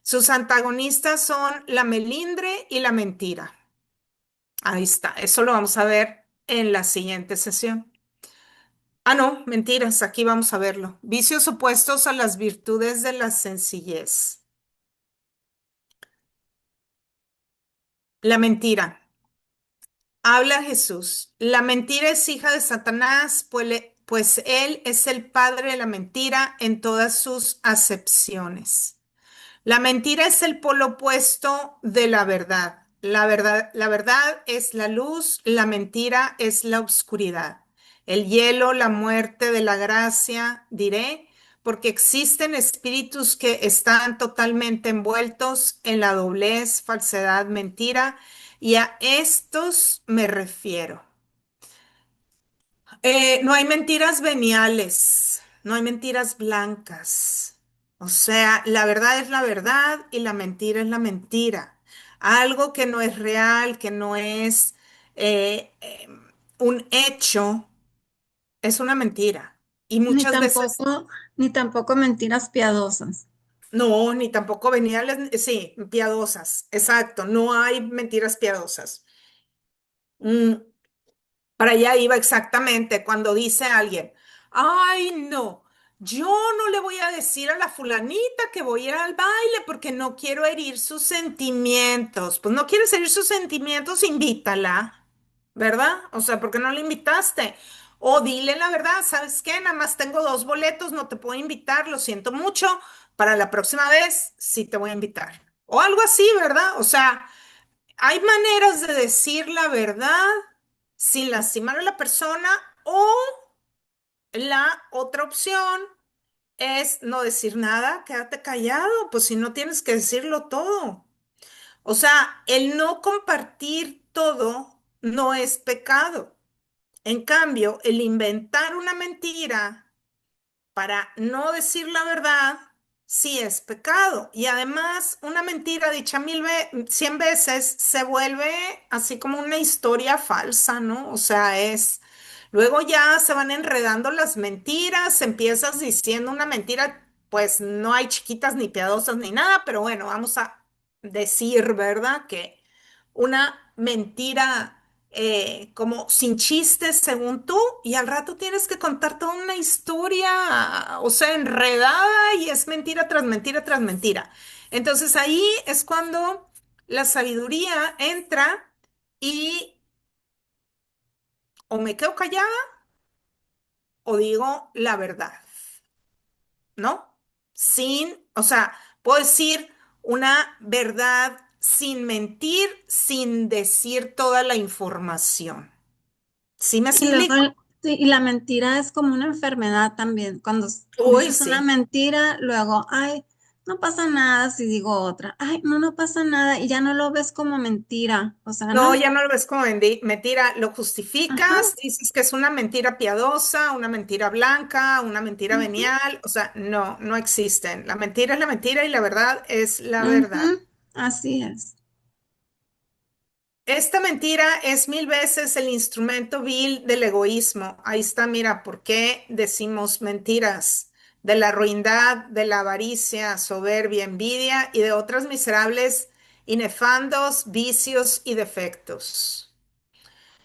Sus antagonistas son la melindre y la mentira. Ahí está, eso lo vamos a ver en la siguiente sesión. Ah, no, mentiras, aquí vamos a verlo. Vicios opuestos a las virtudes de la sencillez. La mentira. Habla Jesús. La mentira es hija de Satanás, pues él es el padre de la mentira en todas sus acepciones. La mentira es el polo opuesto de la verdad. La verdad es la luz, la mentira es la oscuridad. El hielo, la muerte de la gracia, diré, porque existen espíritus que están totalmente envueltos en la doblez, falsedad, mentira, y a estos me refiero. No hay mentiras veniales, no hay mentiras blancas. O sea, la verdad es la verdad y la mentira es la mentira. Algo que no es real, que no es eh, eh, un hecho, es una mentira. Y Ni muchas veces tampoco, ni tampoco mentiras piadosas. no, ni tampoco veniales, sí, piadosas. Exacto, no hay mentiras piadosas. Mm, Para allá iba exactamente cuando dice alguien, ay, no, yo no le voy a decir a la fulanita que voy a ir al baile porque no quiero herir sus sentimientos. Pues no quieres herir sus sentimientos, invítala, ¿verdad? O sea, ¿por qué no la invitaste? O dile la verdad, ¿sabes qué? Nada más tengo dos boletos, no te puedo invitar, lo siento mucho. Para la próxima vez sí te voy a invitar. O algo así, ¿verdad? O sea... Hay maneras de decir la verdad sin lastimar a la persona o la otra opción es no decir nada, quédate callado, pues si no tienes que decirlo todo. O sea, el no compartir todo no es pecado. En cambio, el inventar una mentira para no decir la verdad, sí es pecado. Y además, una mentira dicha 100 veces se vuelve así como una historia falsa, ¿no? O sea, luego ya se van enredando las mentiras, empiezas diciendo una mentira, pues no hay chiquitas ni piadosas ni nada, pero bueno, vamos a decir, ¿verdad? Que una mentira como sin chistes según tú y al rato tienes que contar toda una historia, o sea, enredada y es mentira tras mentira tras mentira. Entonces ahí es cuando la sabiduría entra y o me quedo callada o digo la verdad, ¿no? O sea, puedo decir una verdad sin mentir, sin decir toda la información. ¿Sí me Y luego, explico? sí, y la mentira es como una enfermedad también. Cuando Uy, dices una sí. mentira, luego, ay, no pasa nada si digo otra. Ay, no, no pasa nada. Y ya no lo ves como mentira. O sea, No, ¿no? ya no lo ves como mentira, lo Ajá. justificas, dices que es una mentira piadosa, una mentira blanca, una mentira Ujú, venial, o sea, no, no existen. La mentira es la mentira y la verdad es la verdad. ujú, así es. Esta mentira es mil veces el instrumento vil del egoísmo. Ahí está, mira, ¿por qué decimos mentiras? de la ruindad, de la avaricia, soberbia, envidia y de otras miserables y nefandos vicios y defectos.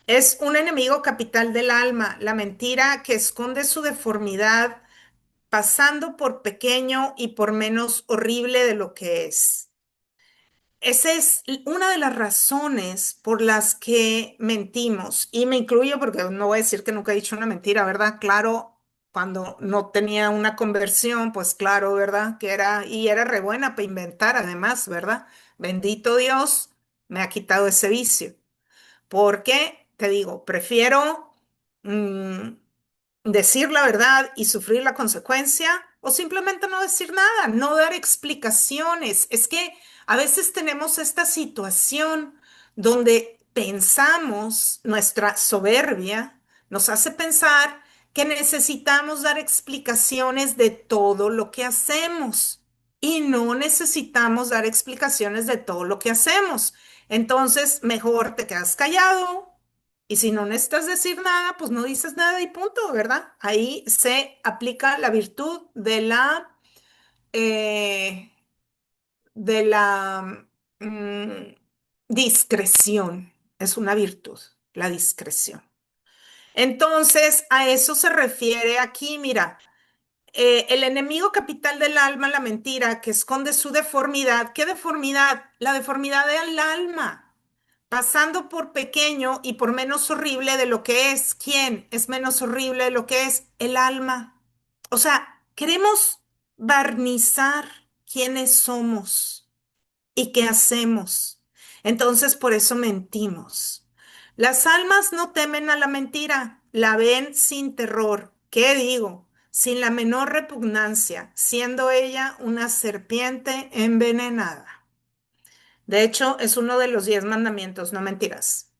Es un enemigo capital del alma, la mentira que esconde su deformidad, pasando por pequeño y por menos horrible de lo que es. Esa es una de las razones por las que mentimos, y me incluyo porque no voy a decir que nunca he dicho una mentira, ¿verdad? Claro, cuando no tenía una conversión, pues claro, ¿verdad? Que era, y era re buena para inventar además, ¿verdad? Bendito Dios, me ha quitado ese vicio, porque, te digo, prefiero mm, decir la verdad y sufrir la consecuencia o simplemente no decir nada, no dar explicaciones. Es que a veces tenemos esta situación donde pensamos, nuestra soberbia nos hace pensar que necesitamos dar explicaciones de todo lo que hacemos y no necesitamos dar explicaciones de todo lo que hacemos. Entonces, mejor te quedas callado, y si no necesitas decir nada, pues no dices nada y punto, ¿verdad? Ahí se aplica la virtud eh, de la mm, discreción. Es una virtud, la discreción. Entonces, a eso se refiere aquí, mira, el enemigo capital del alma, la mentira, que esconde su deformidad. ¿Qué deformidad? La deformidad del alma, pasando por pequeño y por menos horrible de lo que es. ¿Quién es menos horrible de lo que es? El alma. O sea, queremos barnizar quiénes somos y qué hacemos. Entonces, por eso mentimos. Las almas no temen a la mentira, la ven sin terror. ¿Qué digo? Sin la menor repugnancia, siendo ella una serpiente envenenada. De hecho, es uno de los 10 mandamientos, no mentirás.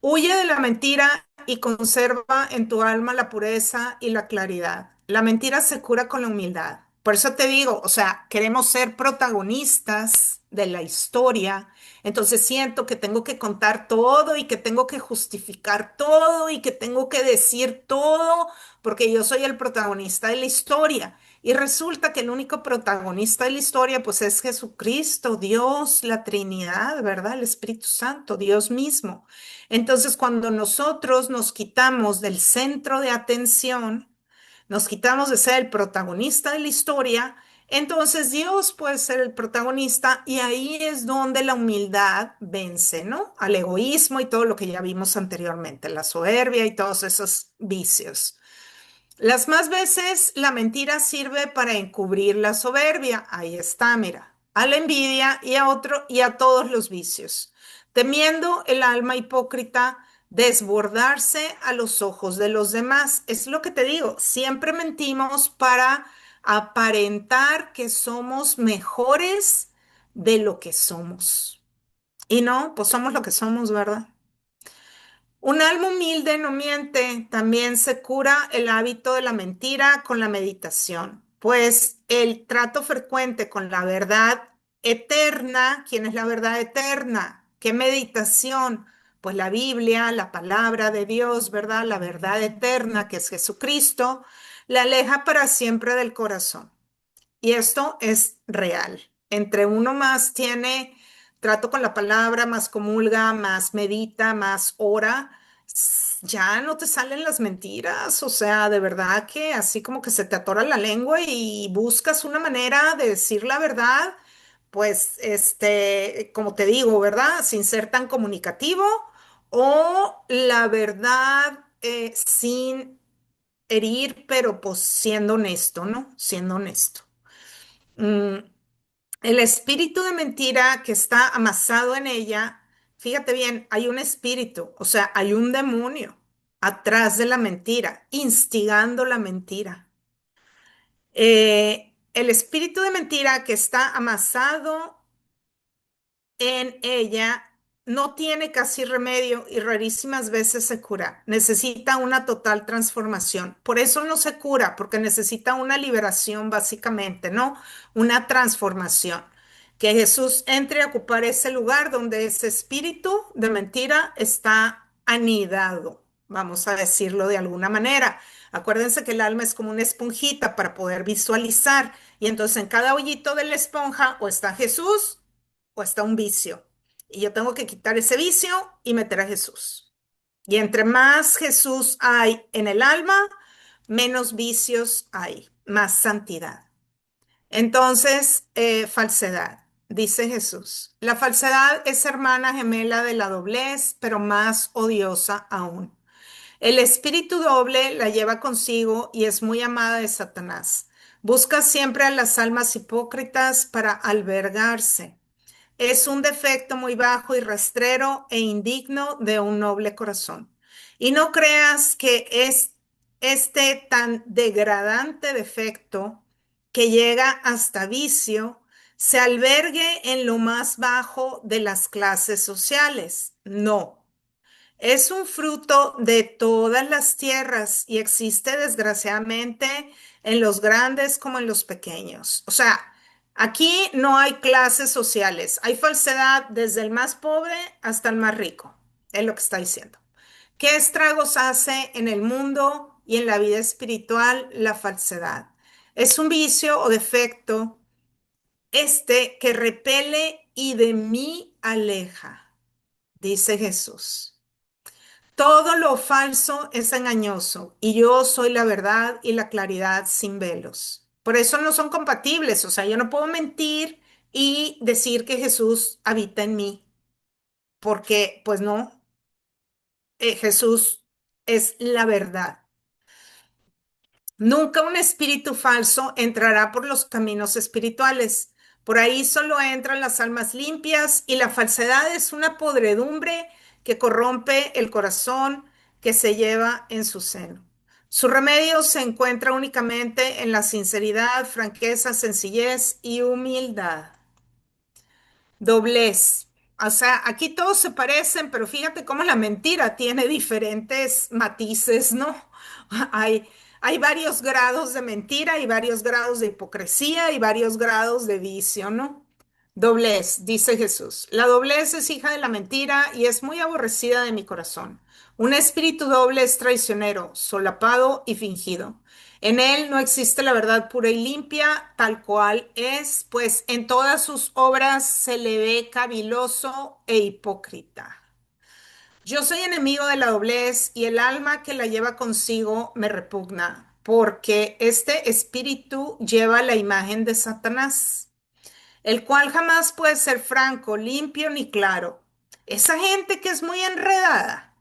Huye de la mentira y conserva en tu alma la pureza y la claridad. La mentira se cura con la humildad. Por eso te digo, o sea, queremos ser protagonistas de la historia. Entonces siento que tengo que contar todo y que tengo que justificar todo y que tengo que decir todo porque yo soy el protagonista de la historia. Y resulta que el único protagonista de la historia pues es Jesucristo, Dios, la Trinidad, ¿verdad? El Espíritu Santo, Dios mismo. Entonces, cuando nosotros nos quitamos del centro de atención, nos quitamos de ser el protagonista de la historia, entonces Dios puede ser el protagonista y ahí es donde la humildad vence, ¿no? Al egoísmo y todo lo que ya vimos anteriormente, la soberbia y todos esos vicios. Las más veces la mentira sirve para encubrir la soberbia. Ahí está, mira, a la envidia y a otro y a todos los vicios, temiendo el alma hipócrita desbordarse a los ojos de los demás. Es lo que te digo, siempre mentimos para aparentar que somos mejores de lo que somos. Y no, pues somos lo que somos, ¿verdad? Un alma humilde no miente, también se cura el hábito de la mentira con la meditación, pues el trato frecuente con la verdad eterna, ¿quién es la verdad eterna? ¿Qué meditación? Pues la Biblia, la palabra de Dios, ¿verdad? La verdad eterna, que es Jesucristo, la aleja para siempre del corazón. Y esto es real. Entre uno más tiene trato con la palabra, más comulga, más medita, más ora, ya no te salen las mentiras. O sea, de verdad que así como que se te atora la lengua y buscas una manera de decir la verdad, pues, como te digo, ¿verdad? Sin ser tan comunicativo o la verdad sin herir, pero pues siendo honesto, ¿no? Siendo honesto. Mm, el espíritu de mentira que está amasado en ella, fíjate bien, hay un espíritu, o sea, hay un demonio atrás de la mentira, instigando la mentira. El espíritu de mentira que está amasado en ella no tiene casi remedio y rarísimas veces se cura. Necesita una total transformación. Por eso no se cura, porque necesita una liberación básicamente, ¿no? Una transformación. Que Jesús entre a ocupar ese lugar donde ese espíritu de mentira está anidado, vamos a decirlo de alguna manera. Acuérdense que el alma es como una esponjita para poder visualizar. Y entonces en cada hoyito de la esponja o está Jesús o está un vicio. Y yo tengo que quitar ese vicio y meter a Jesús. Y entre más Jesús hay en el alma, menos vicios hay, más santidad. Entonces, falsedad, dice Jesús. La falsedad es hermana gemela de la doblez, pero más odiosa aún. El espíritu doble la lleva consigo y es muy amada de Satanás. Busca siempre a las almas hipócritas para albergarse. Es un defecto muy bajo y rastrero e indigno de un noble corazón. Y no creas que es este tan degradante defecto que llega hasta vicio se albergue en lo más bajo de las clases sociales. No, es un fruto de todas las tierras y existe desgraciadamente en los grandes como en los pequeños. O sea, aquí no hay clases sociales, hay falsedad desde el más pobre hasta el más rico, es lo que está diciendo. ¿Qué estragos hace en el mundo y en la vida espiritual la falsedad? Es un vicio o defecto este que repele y de mí aleja, dice Jesús. Todo lo falso es engañoso y yo soy la verdad y la claridad sin velos. Por eso no son compatibles, o sea, yo no puedo mentir y decir que Jesús habita en mí, porque pues no, Jesús es la verdad. Nunca un espíritu falso entrará por los caminos espirituales. Por ahí solo entran las almas limpias y la falsedad es una podredumbre que corrompe el corazón que se lleva en su seno. Su remedio se encuentra únicamente en la sinceridad, franqueza, sencillez y humildad. Doblez. O sea, aquí todos se parecen, pero fíjate cómo la mentira tiene diferentes matices, ¿no? Hay, hay varios grados de mentira y varios grados de hipocresía y varios grados de vicio, ¿no? Doblez, dice Jesús. La doblez es hija de la mentira y es muy aborrecida de mi corazón. Un espíritu doble es traicionero, solapado y fingido. En él no existe la verdad pura y limpia, tal cual es, pues en todas sus obras se le ve caviloso e hipócrita. Yo soy enemigo de la doblez y el alma que la lleva consigo me repugna, porque este espíritu lleva la imagen de Satanás, el cual jamás puede ser franco, limpio ni claro. Esa gente que es muy enredada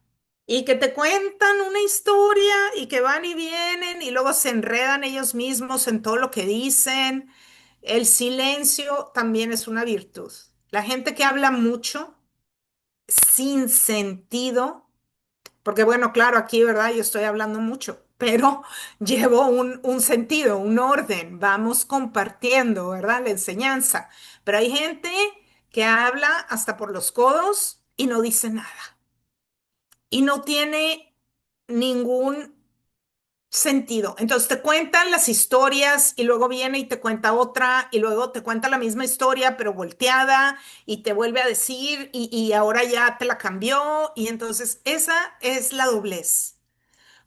y que te cuentan una historia y que van y vienen y luego se enredan ellos mismos en todo lo que dicen. El silencio también es una virtud. La gente que habla mucho, sin sentido, porque bueno, claro, aquí, ¿verdad? Yo estoy hablando mucho, pero llevo un sentido, un orden, vamos compartiendo, ¿verdad? La enseñanza. Pero hay gente que habla hasta por los codos y no dice nada. Y no tiene ningún sentido. Entonces te cuentan las historias y luego viene y te cuenta otra y luego te cuenta la misma historia pero volteada y te vuelve a decir y ahora ya te la cambió y entonces esa es la doblez.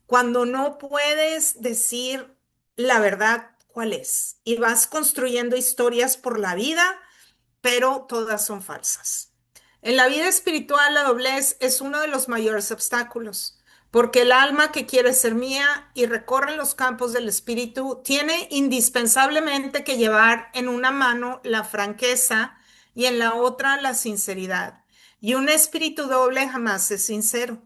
Cuando no puedes decir la verdad cuál es y vas construyendo historias por la vida pero todas son falsas. En la vida espiritual, la doblez es uno de los mayores obstáculos, porque el alma que quiere ser mía y recorre los campos del espíritu tiene indispensablemente que llevar en una mano la franqueza y en la otra la sinceridad. Y un espíritu doble jamás es sincero.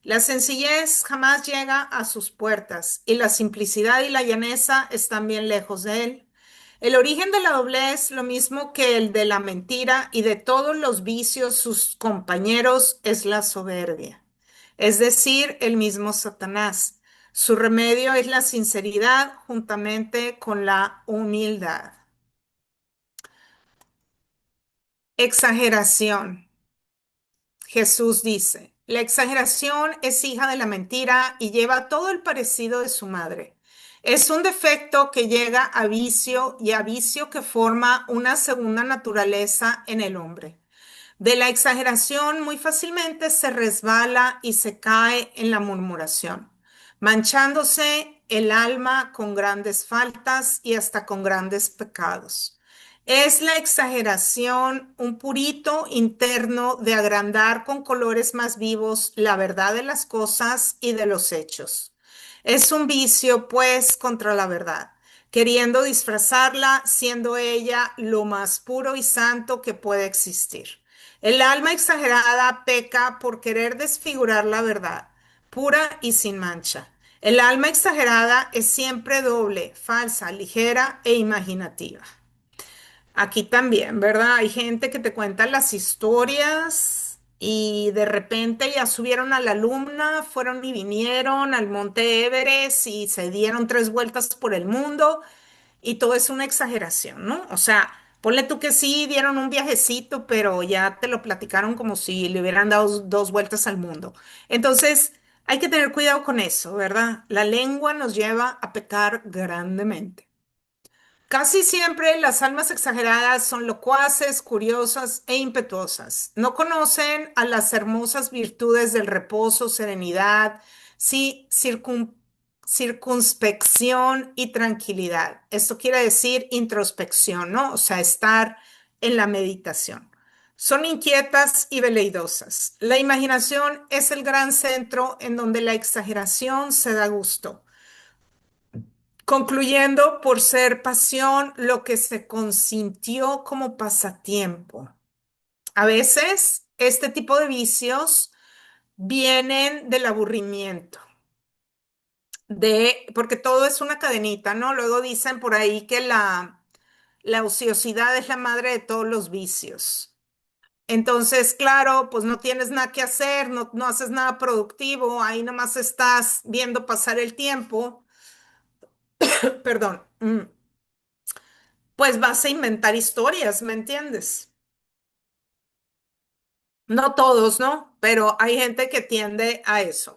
La sencillez jamás llega a sus puertas y la simplicidad y la llaneza están bien lejos de él. El origen de la doblez, lo mismo que el de la mentira y de todos los vicios, sus compañeros, es la soberbia, es decir, el mismo Satanás. Su remedio es la sinceridad juntamente con la humildad. Exageración. Jesús dice, la exageración es hija de la mentira y lleva todo el parecido de su madre. Es un defecto que llega a vicio y a vicio que forma una segunda naturaleza en el hombre. De la exageración muy fácilmente se resbala y se cae en la murmuración. manchándose el alma con grandes faltas y hasta con grandes pecados. Es la exageración, un purito interno de agrandar con colores más vivos la verdad de las cosas y de los hechos. Es un vicio, pues, contra la verdad, queriendo disfrazarla, siendo ella lo más puro y santo que puede existir. El alma exagerada peca por querer desfigurar la verdad, pura y sin mancha. El alma exagerada es siempre doble, falsa, ligera e imaginativa. Aquí también, ¿verdad? Hay gente que te cuenta las historias y de repente ya subieron a la luna, fueron y vinieron al Monte Everest y se dieron 3 vueltas por el mundo y todo es una exageración, ¿no? O sea, ponle tú que sí dieron un viajecito, pero ya te lo platicaron como si le hubieran dado 2 vueltas al mundo. Entonces, hay que tener cuidado con eso, ¿verdad? La lengua nos lleva a pecar grandemente. Casi siempre las almas exageradas son locuaces, curiosas e impetuosas. No conocen a las hermosas virtudes del reposo, serenidad, sí, circunspección y tranquilidad. Esto quiere decir introspección, ¿no? O sea, estar en la meditación. Son inquietas y veleidosas. La imaginación es el gran centro en donde la exageración se da gusto, concluyendo por ser pasión lo que se consintió como pasatiempo. A veces este tipo de vicios vienen del aburrimiento, porque todo es una cadenita, ¿no? Luego dicen por ahí que la ociosidad es la madre de todos los vicios. Entonces, claro, pues no tienes nada que hacer, no haces nada productivo, ahí nomás estás viendo pasar el tiempo, perdón, pues vas a inventar historias, ¿me entiendes? No todos, ¿no? Pero hay gente que tiende a eso.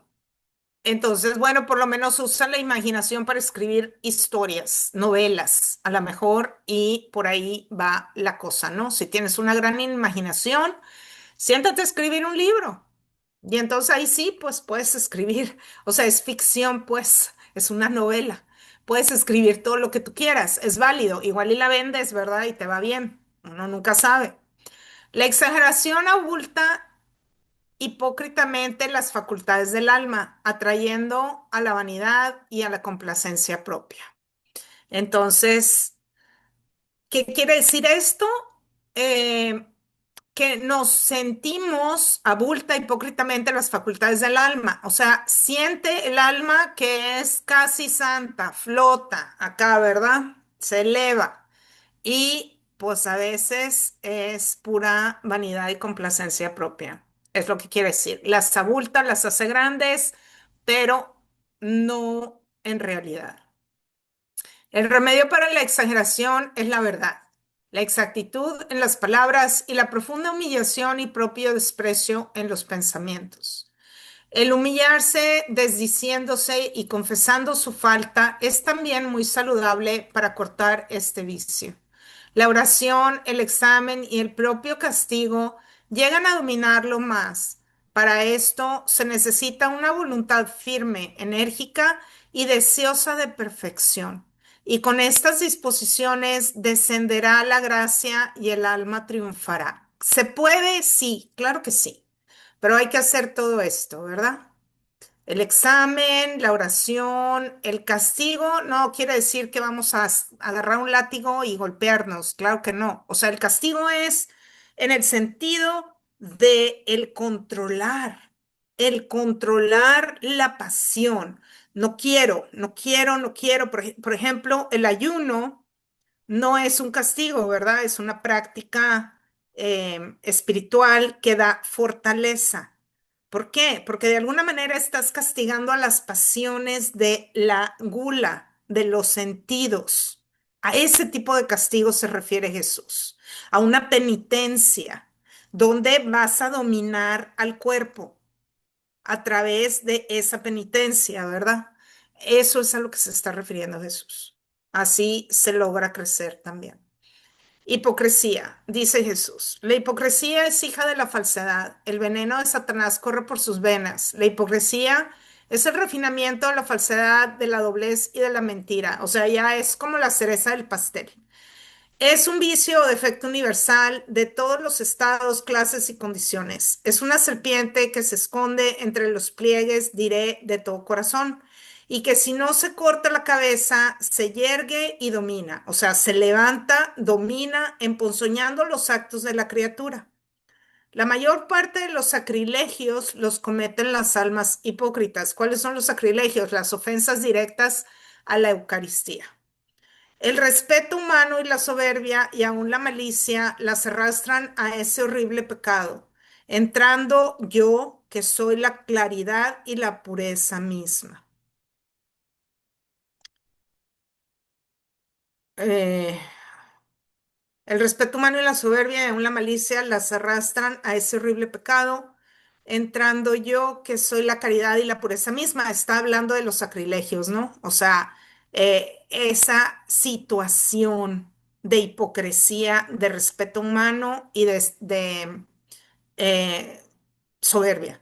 Entonces, bueno, por lo menos usa la imaginación para escribir historias, novelas, a lo mejor, y por ahí va la cosa, ¿no? Si tienes una gran imaginación, siéntate a escribir un libro. Y entonces ahí sí, pues puedes escribir. O sea, es ficción, pues, es una novela. Puedes escribir todo lo que tú quieras, es válido. Igual y la vendes, ¿verdad? Y te va bien. Uno nunca sabe. La exageración abulta hipócritamente las facultades del alma, atrayendo a la vanidad y a la complacencia propia. Entonces, ¿qué quiere decir esto? Eh, que nos sentimos abulta hipócritamente las facultades del alma. O sea, siente el alma que es casi santa, flota acá, ¿verdad? Se eleva. Y pues a veces es pura vanidad y complacencia propia. Es lo que quiere decir. Las abulta, las hace grandes, pero no en realidad. El remedio para la exageración es la verdad, la exactitud en las palabras y la profunda humillación y propio desprecio en los pensamientos. El humillarse, desdiciéndose y confesando su falta es también muy saludable para cortar este vicio. La oración, el examen y el propio castigo llegan a dominarlo más. Para esto se necesita una voluntad firme, enérgica y deseosa de perfección. Y con estas disposiciones descenderá la gracia y el alma triunfará. ¿Se puede? Sí, claro que sí. Pero hay que hacer todo esto, ¿verdad? El examen, la oración, el castigo no quiere decir que vamos a agarrar un látigo y golpearnos, claro que no. O sea, el castigo es en el sentido de el controlar la pasión. No quiero, no quiero, no quiero. Por ejemplo, el ayuno no es un castigo, ¿verdad? Es una práctica espiritual que da fortaleza. ¿Por qué? Porque de alguna manera estás castigando a las pasiones de la gula, de los sentidos. A ese tipo de castigo se refiere Jesús, a una penitencia donde vas a dominar al cuerpo a través de esa penitencia, ¿verdad? Eso es a lo que se está refiriendo Jesús. Así se logra crecer también. Hipocresía, dice Jesús. La hipocresía es hija de la falsedad. El veneno de Satanás corre por sus venas. La hipocresía Es el refinamiento de la falsedad, de la doblez y de la mentira. O sea, ya es como la cereza del pastel. Es un vicio o defecto universal de todos los estados, clases y condiciones. Es una serpiente que se esconde entre los pliegues, diré, de todo corazón, y que si no se corta la cabeza, se yergue y domina. O sea, se levanta, domina, emponzoñando los actos de la criatura. La mayor parte de los sacrilegios los cometen las almas hipócritas. ¿Cuáles son los sacrilegios? Las ofensas directas a la Eucaristía. El respeto humano y la soberbia y aún la malicia las arrastran a ese horrible pecado, entrando yo, que soy la claridad y la pureza misma. Eh, El respeto humano y la soberbia y aún la malicia las arrastran a ese horrible pecado, entrando yo, que soy la caridad y la pureza misma. Está hablando de los sacrilegios, ¿no? O sea, esa situación de hipocresía, de respeto humano y de eh, soberbia.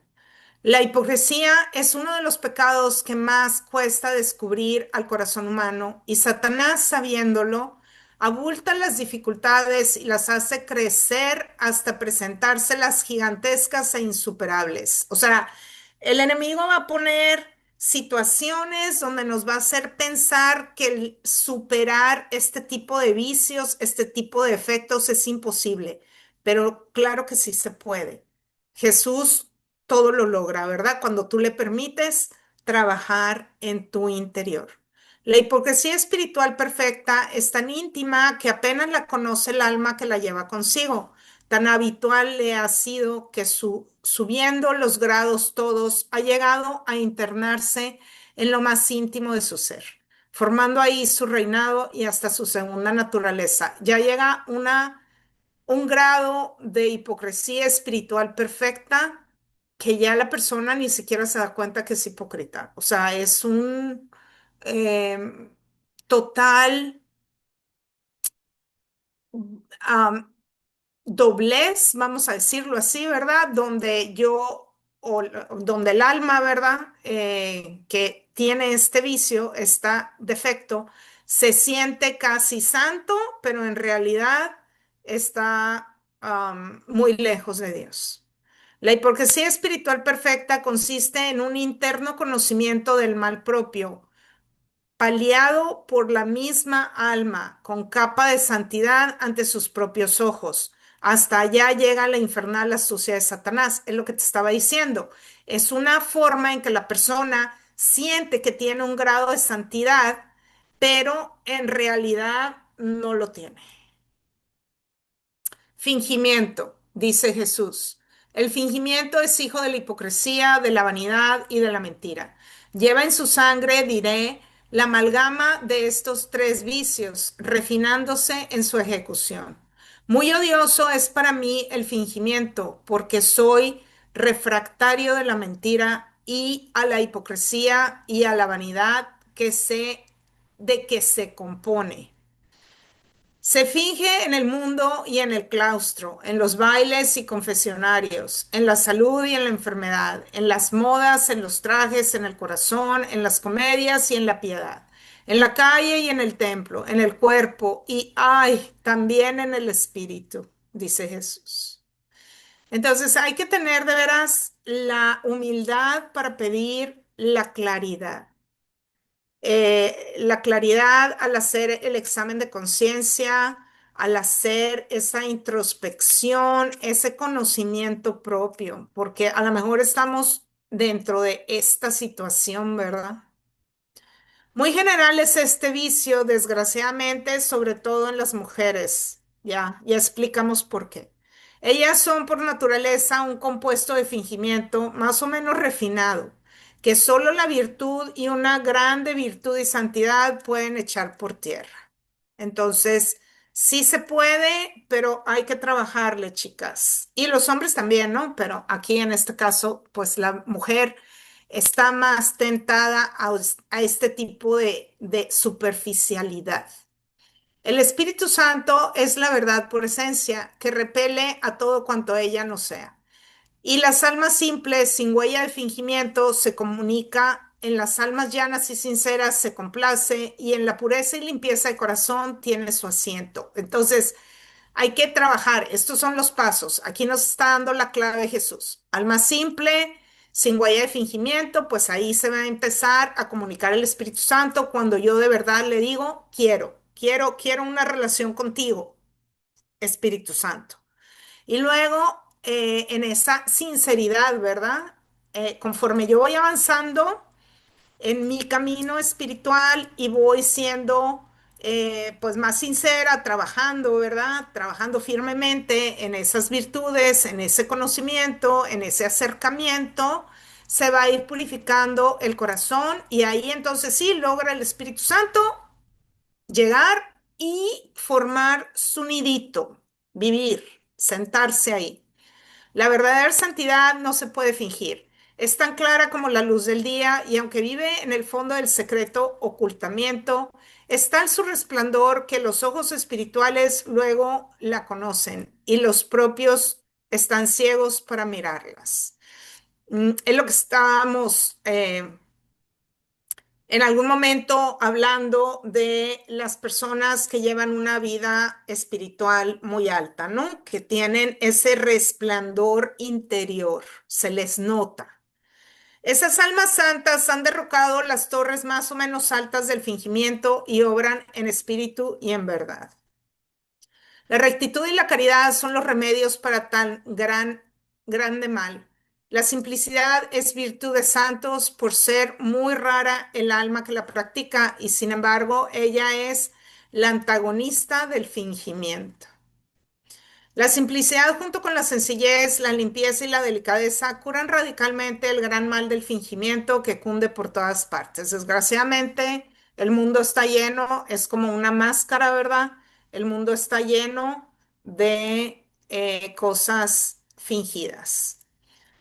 La hipocresía es uno de los pecados que más cuesta descubrir al corazón humano y Satanás, sabiéndolo, abulta las dificultades y las hace crecer hasta presentárselas gigantescas e insuperables. O sea, el enemigo va a poner situaciones donde nos va a hacer pensar que el superar este tipo de vicios, este tipo de efectos es imposible, pero claro que sí se puede. Jesús todo lo logra, ¿verdad? Cuando tú le permites trabajar en tu interior. La hipocresía espiritual perfecta es tan íntima que apenas la conoce el alma que la lleva consigo. Tan habitual le ha sido que subiendo los grados todos ha llegado a internarse en lo más íntimo de su ser, formando ahí su reinado y hasta su segunda naturaleza. Ya llega un grado de hipocresía espiritual perfecta que ya la persona ni siquiera se da cuenta que es hipócrita. O sea, es un eh, total am, doblez, vamos a decirlo así, ¿verdad? Donde yo, o donde el alma, ¿verdad? Que tiene este vicio, este defecto, se siente casi santo, pero en realidad está muy lejos de Dios. La hipocresía espiritual perfecta consiste en un interno conocimiento del mal propio, paliado por la misma alma, con capa de santidad ante sus propios ojos. Hasta allá llega la infernal astucia de Satanás. Es lo que te estaba diciendo. Es una forma en que la persona siente que tiene un grado de santidad, pero en realidad no lo tiene. Fingimiento, dice Jesús. El fingimiento es hijo de la hipocresía, de la vanidad y de la mentira. Lleva en su sangre, diré, la amalgama de estos tres vicios, refinándose en su ejecución. Muy odioso es para mí el fingimiento, porque soy refractario de la mentira y a la hipocresía y a la vanidad de que se compone. Se finge en el mundo y en el claustro, en los bailes y confesionarios, en la salud y en la enfermedad, en las modas, en los trajes, en el corazón, en las comedias y en la piedad, en la calle y en el templo, en el cuerpo y, ay, también en el espíritu, dice Jesús. Entonces hay que tener de veras la humildad para pedir la claridad. La claridad al hacer el examen de conciencia, al hacer esa introspección, ese conocimiento propio, porque a lo mejor estamos dentro de esta situación, ¿verdad? Muy general es este vicio, desgraciadamente, sobre todo en las mujeres. Ya explicamos por qué. Ellas son por naturaleza un compuesto de fingimiento más o menos refinado, que solo la virtud y una grande virtud y santidad pueden echar por tierra. Entonces, sí se puede, pero hay que trabajarle, chicas. Y los hombres también, ¿no? Pero aquí en este caso, pues la mujer está más tentada a este tipo de superficialidad. El Espíritu Santo es la verdad por esencia, que repele a todo cuanto ella no sea. Y las almas simples, sin huella de fingimiento, se comunica, en las almas llanas y sinceras se complace, y en la pureza y limpieza de corazón tiene su asiento. Entonces, hay que trabajar. Estos son los pasos. Aquí nos está dando la clave de Jesús. Alma simple, sin huella de fingimiento, pues ahí se va a empezar a comunicar el Espíritu Santo cuando yo de verdad le digo, quiero una relación contigo, Espíritu Santo. Y luego, en esa sinceridad, ¿verdad? Conforme yo voy avanzando en mi camino espiritual y voy siendo pues más sincera, trabajando, ¿verdad? Trabajando firmemente en esas virtudes, en ese conocimiento, en ese acercamiento, se va a ir purificando el corazón y ahí entonces sí logra el Espíritu Santo llegar y formar su nidito, vivir, sentarse ahí. La verdadera santidad no se puede fingir. Es tan clara como la luz del día y aunque vive en el fondo del secreto ocultamiento, es tal su resplandor que los ojos espirituales luego la conocen y los propios están ciegos para mirarlas. Es lo que estábamos en algún momento hablando de las personas que llevan una vida espiritual muy alta, ¿no? Que tienen ese resplandor interior, se les nota. Esas almas santas han derrocado las torres más o menos altas del fingimiento y obran en espíritu y en verdad. La rectitud y la caridad son los remedios para tan grande mal. La simplicidad es virtud de santos por ser muy rara el alma que la practica y sin embargo ella es la antagonista del fingimiento. La simplicidad junto con la sencillez, la limpieza y la delicadeza curan radicalmente el gran mal del fingimiento que cunde por todas partes. Desgraciadamente, el mundo está lleno, es como una máscara, ¿verdad? El mundo está lleno de cosas fingidas.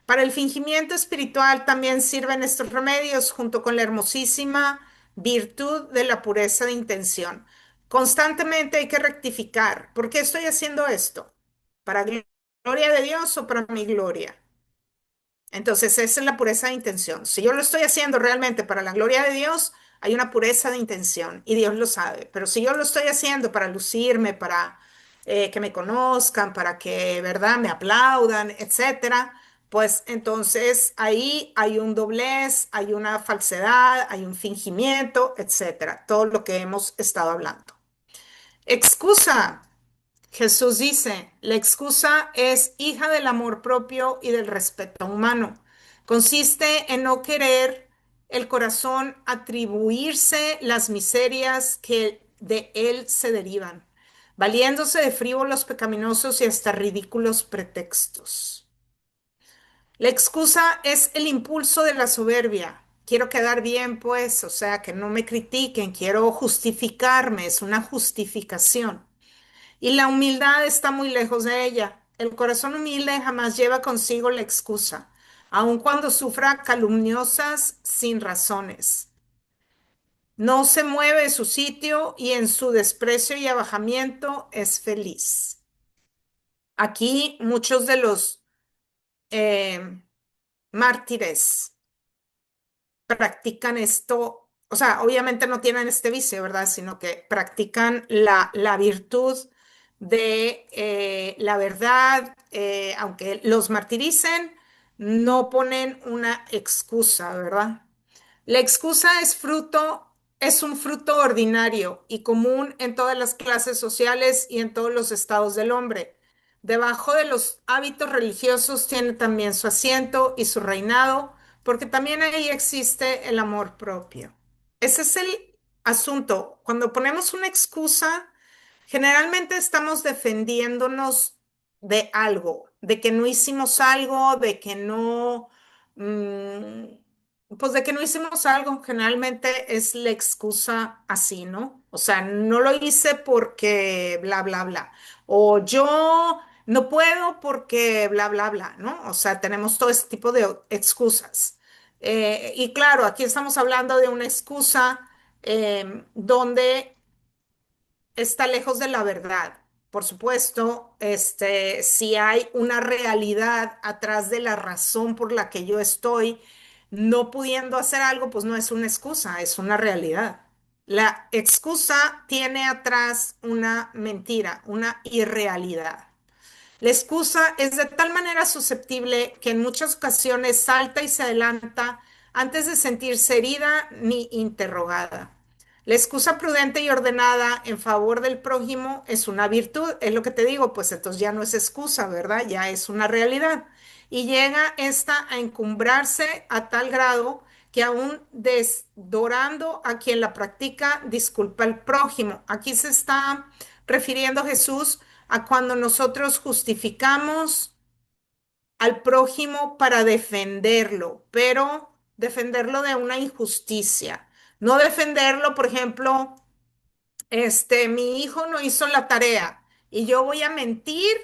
Para el fingimiento espiritual también sirven estos remedios junto con la hermosísima virtud de la pureza de intención. Constantemente hay que rectificar. ¿Por qué estoy haciendo esto? ¿Para gloria de Dios o para mi gloria? Entonces, esa es la pureza de intención. Si yo lo estoy haciendo realmente para la gloria de Dios, hay una pureza de intención y Dios lo sabe. Pero si yo lo estoy haciendo para lucirme, para que me conozcan, para que, ¿verdad?, me aplaudan, etcétera, pues entonces ahí hay un doblez, hay una falsedad, hay un fingimiento, etcétera. Todo lo que hemos estado hablando. Excusa. Jesús dice, la excusa es hija del amor propio y del respeto humano. Consiste en no querer el corazón atribuirse las miserias que de él se derivan, valiéndose de frívolos pecaminosos y hasta ridículos pretextos. La excusa es el impulso de la soberbia. Quiero quedar bien, pues, o sea, que no me critiquen, quiero justificarme, es una justificación. Y la humildad está muy lejos de ella. El corazón humilde jamás lleva consigo la excusa, aun cuando sufra calumniosas sin razones. No se mueve de su sitio y en su desprecio y abajamiento es feliz. Aquí muchos de los eh, mártires practican esto, o sea, obviamente no tienen este vicio, ¿verdad? Sino que practican la virtud de la verdad, aunque los martiricen, no ponen una excusa, ¿verdad? La excusa es un fruto ordinario y común en todas las clases sociales y en todos los estados del hombre. Debajo de los hábitos religiosos tiene también su asiento y su reinado, porque también ahí existe el amor propio. Ese es el asunto. Cuando ponemos una excusa, generalmente estamos defendiéndonos de algo, de que no hicimos algo, de que no, mm, pues de que no hicimos algo. Generalmente es la excusa así, ¿no? O sea, no lo hice porque bla, bla, bla. O yo no puedo porque bla, bla, bla, ¿no? O sea, tenemos todo este tipo de excusas. Y claro, aquí estamos hablando de una excusa donde está lejos de la verdad. por supuesto, si hay una realidad atrás de la razón por la que yo estoy no pudiendo hacer algo, pues no es una excusa, es una realidad. La excusa tiene atrás una mentira, una irrealidad. La excusa es de tal manera susceptible que en muchas ocasiones salta y se adelanta antes de sentirse herida ni interrogada. La excusa prudente y ordenada en favor del prójimo es una virtud, es lo que te digo, pues entonces ya no es excusa, ¿verdad? Ya es una realidad. Y llega esta a encumbrarse a tal grado que aún desdorando a quien la practica, disculpa al prójimo. Aquí se está refiriendo Jesús a cuando nosotros justificamos al prójimo para defenderlo, pero defenderlo de una injusticia. No defenderlo, por ejemplo, mi hijo no hizo la tarea y yo voy a mentir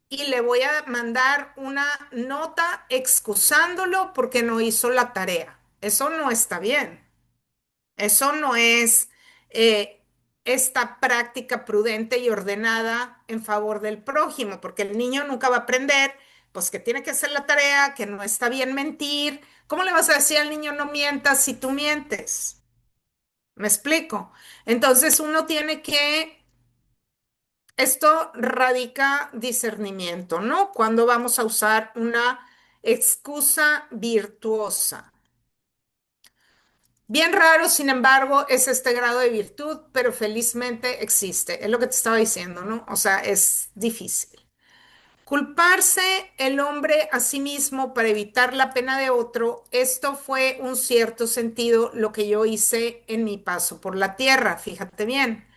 y le voy a mandar una nota excusándolo porque no hizo la tarea. Eso no está bien. Eso no es eh, esta práctica prudente y ordenada en favor del prójimo, porque el niño nunca va a aprender, pues que tiene que hacer la tarea, que no está bien mentir. ¿Cómo le vas a decir al niño no mientas si tú mientes? ¿Me explico? Entonces uno tiene que, esto radica discernimiento, ¿no? Cuando vamos a usar una excusa virtuosa. Bien raro, sin embargo, es este grado de virtud, pero felizmente existe. Es lo que te estaba diciendo, ¿no? O sea, es difícil. Culparse el hombre a sí mismo para evitar la pena de otro, esto fue un cierto sentido lo que yo hice en mi paso por la tierra, fíjate bien.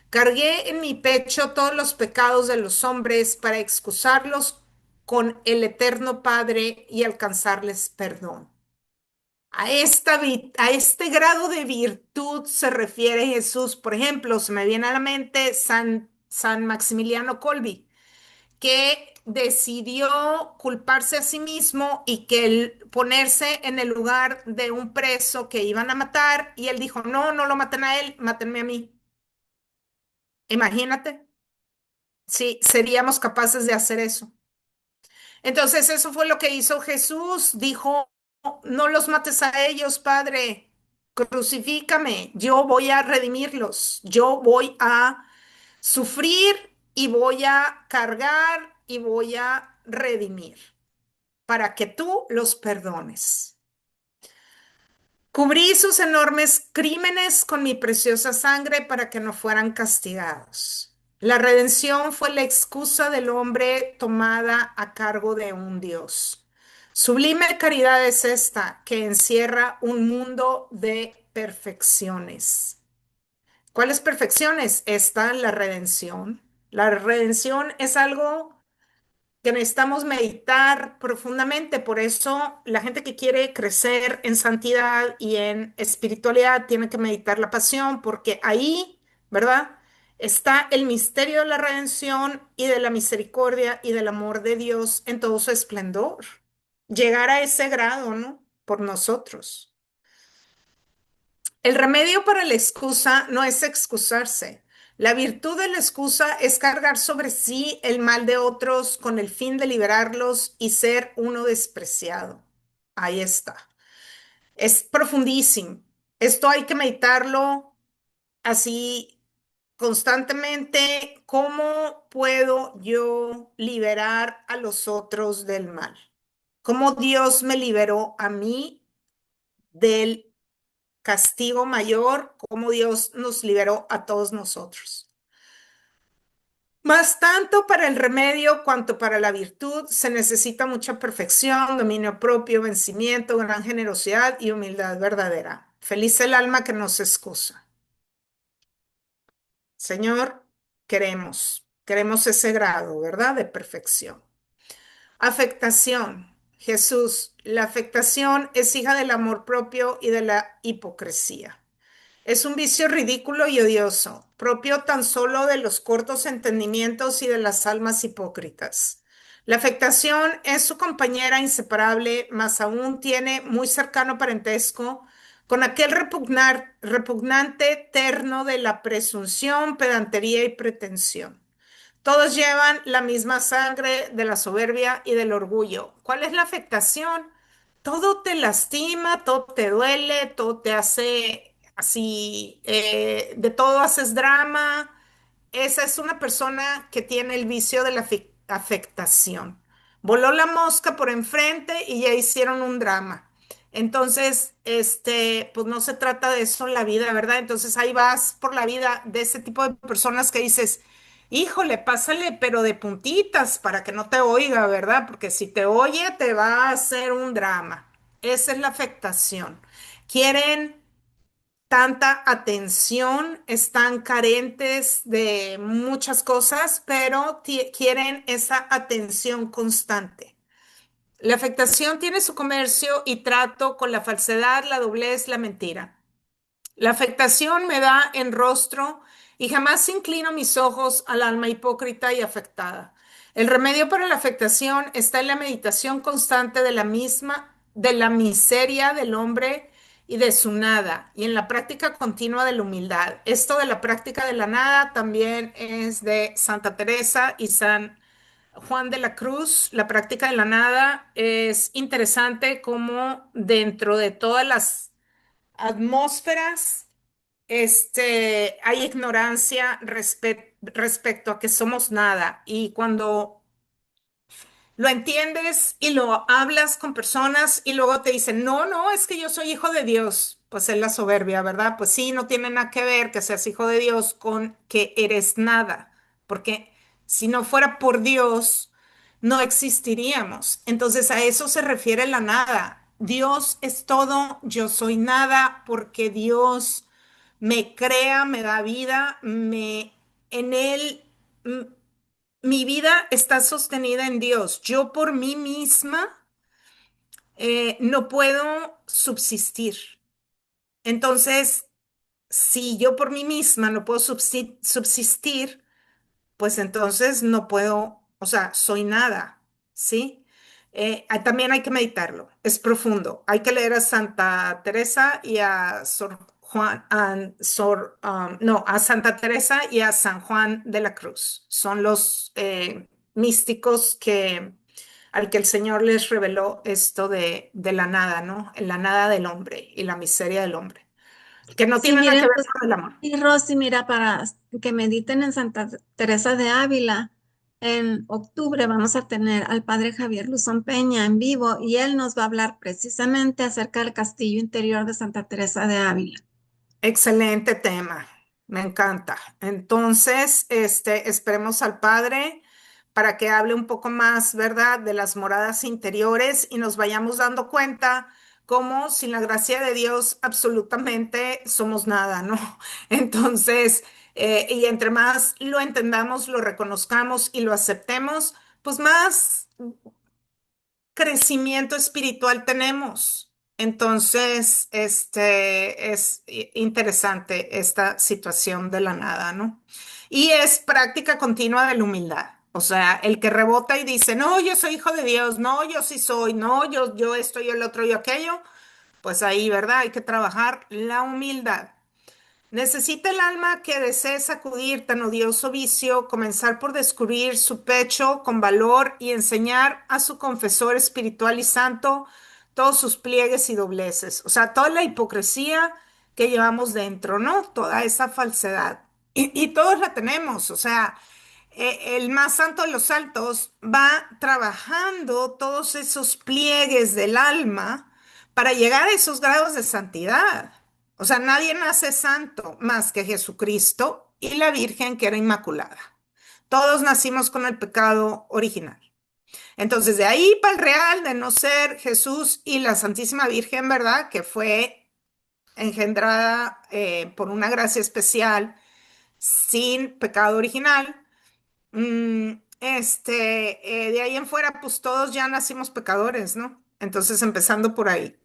Cargué en mi pecho todos los pecados de los hombres para excusarlos con el Eterno Padre y alcanzarles perdón. A este grado de virtud se refiere Jesús. Por ejemplo, se me viene a la mente San Maximiliano Kolbe, que decidió culparse a sí mismo y que ponerse en el lugar de un preso que iban a matar, y él dijo, no, no lo maten a él, mátenme a mí. Imagínate si seríamos capaces de hacer eso. Entonces, eso fue lo que hizo Jesús. Dijo, no los mates a ellos, Padre, crucifícame, yo voy a redimirlos, yo voy a sufrir y voy a cargar y voy a redimir para que tú los perdones. Cubrí sus enormes crímenes con mi preciosa sangre para que no fueran castigados. La redención fue la excusa del hombre tomada a cargo de un Dios. Sublime caridad es esta que encierra un mundo de perfecciones. ¿Cuáles perfecciones? Esta, la redención. La redención es algo que necesitamos meditar profundamente. Por eso la gente que quiere crecer en santidad y en espiritualidad tiene que meditar la pasión, porque ahí, ¿verdad? Está el misterio de la redención y de la misericordia y del amor de Dios en todo su esplendor. Llegar a ese grado, ¿no? Por nosotros. El remedio para la excusa no es excusarse. La virtud de la excusa es cargar sobre sí el mal de otros con el fin de liberarlos y ser uno despreciado. Ahí está. Es profundísimo. Esto hay que meditarlo así constantemente. ¿Cómo puedo yo liberar a los otros del mal? ¿Cómo Dios me liberó a mí del castigo mayor, como Dios nos liberó a todos nosotros? Más tanto para el remedio cuanto para la virtud se necesita mucha perfección, dominio propio, vencimiento, gran generosidad y humildad verdadera. Feliz el alma que nos excusa. Señor, queremos ese grado, ¿verdad? De perfección. Afectación. Jesús, la afectación es hija del amor propio y de la hipocresía. Es un vicio ridículo y odioso, propio tan solo de los cortos entendimientos y de las almas hipócritas. La afectación es su compañera inseparable, mas aún tiene muy cercano parentesco con aquel repugnante terno de la presunción, pedantería y pretensión. Todos llevan la misma sangre de la soberbia y del orgullo. ¿Cuál es la afectación? Todo te lastima, todo te duele, todo te hace así, de todo haces drama. Esa es una persona que tiene el vicio de la afectación. Voló la mosca por enfrente y ya hicieron un drama. Entonces, pues no se trata de eso en la vida, ¿verdad? Entonces ahí vas por la vida de ese tipo de personas que dices, híjole, pásale, pero de puntitas para que no te oiga, ¿verdad? Porque si te oye, te va a hacer un drama. Esa es la afectación. Quieren tanta atención, están carentes de muchas cosas, pero quieren esa atención constante. La afectación tiene su comercio y trato con la falsedad, la doblez, la mentira. La afectación me da en rostro y jamás inclino mis ojos al alma hipócrita y afectada. El remedio para la afectación está en la meditación constante de la misma, de la miseria del hombre y de su nada, y en la práctica continua de la humildad. Esto de la práctica de la nada también es de Santa Teresa y San Juan de la Cruz. La práctica de la nada es interesante como dentro de todas las atmósferas hay ignorancia respecto a que somos nada. Y cuando lo entiendes y lo hablas con personas y luego te dicen, no, no, es que yo soy hijo de Dios, pues es la soberbia, ¿verdad? Pues sí, no tiene nada que ver que seas hijo de Dios con que eres nada, porque si no fuera por Dios, no existiríamos. Entonces a eso se refiere la nada. Dios es todo, yo soy nada, porque Dios me crea, me da vida, en Él, mi vida está sostenida en Dios. Yo por mí misma no puedo subsistir. Entonces, si yo por mí misma no puedo subsistir, pues entonces no puedo, o sea, soy nada, ¿sí? También hay que meditarlo, es profundo. Hay que leer a Santa Teresa y a Sor Juan, no, a Santa Teresa y a San Juan de la Cruz. Son los místicos al que el Señor les reveló esto de la nada, ¿no? La nada del hombre y la miseria del hombre, que no Sí, tiene nada que miren, ver pues, con el amor. y Rosy, mira, para que mediten en Santa Teresa de Ávila, en octubre vamos a tener al padre Javier Luzón Peña en vivo y él nos va a hablar precisamente acerca del castillo interior de Santa Teresa de Ávila. Excelente tema, me encanta. Entonces, esperemos al Padre para que hable un poco más, ¿verdad?, de las moradas interiores y nos vayamos dando cuenta cómo sin la gracia de Dios absolutamente somos nada, ¿no? Entonces, y entre más lo entendamos, lo reconozcamos y lo aceptemos, pues más crecimiento espiritual tenemos. Entonces, es interesante esta situación de la nada, ¿no? Y es práctica continua de la humildad. O sea, el que rebota y dice, no, yo soy hijo de Dios, no, yo sí soy, no, yo esto, yo el otro, yo aquello, pues ahí, ¿verdad? Hay que trabajar la humildad. Necesita el alma que desee sacudir tan odioso vicio, comenzar por descubrir su pecho con valor y enseñar a su confesor espiritual y santo todos sus pliegues y dobleces. O sea, toda la hipocresía que llevamos dentro, ¿no? Toda esa falsedad. Y todos la tenemos, o sea, el más santo de los santos va trabajando todos esos pliegues del alma para llegar a esos grados de santidad. O sea, nadie nace santo más que Jesucristo y la Virgen que era inmaculada. Todos nacimos con el pecado original. Entonces, de ahí para el real de no ser Jesús y la Santísima Virgen, ¿verdad? Que fue engendrada por una gracia especial sin pecado original. De ahí en fuera, pues todos ya nacimos pecadores, ¿no? Entonces, empezando por ahí.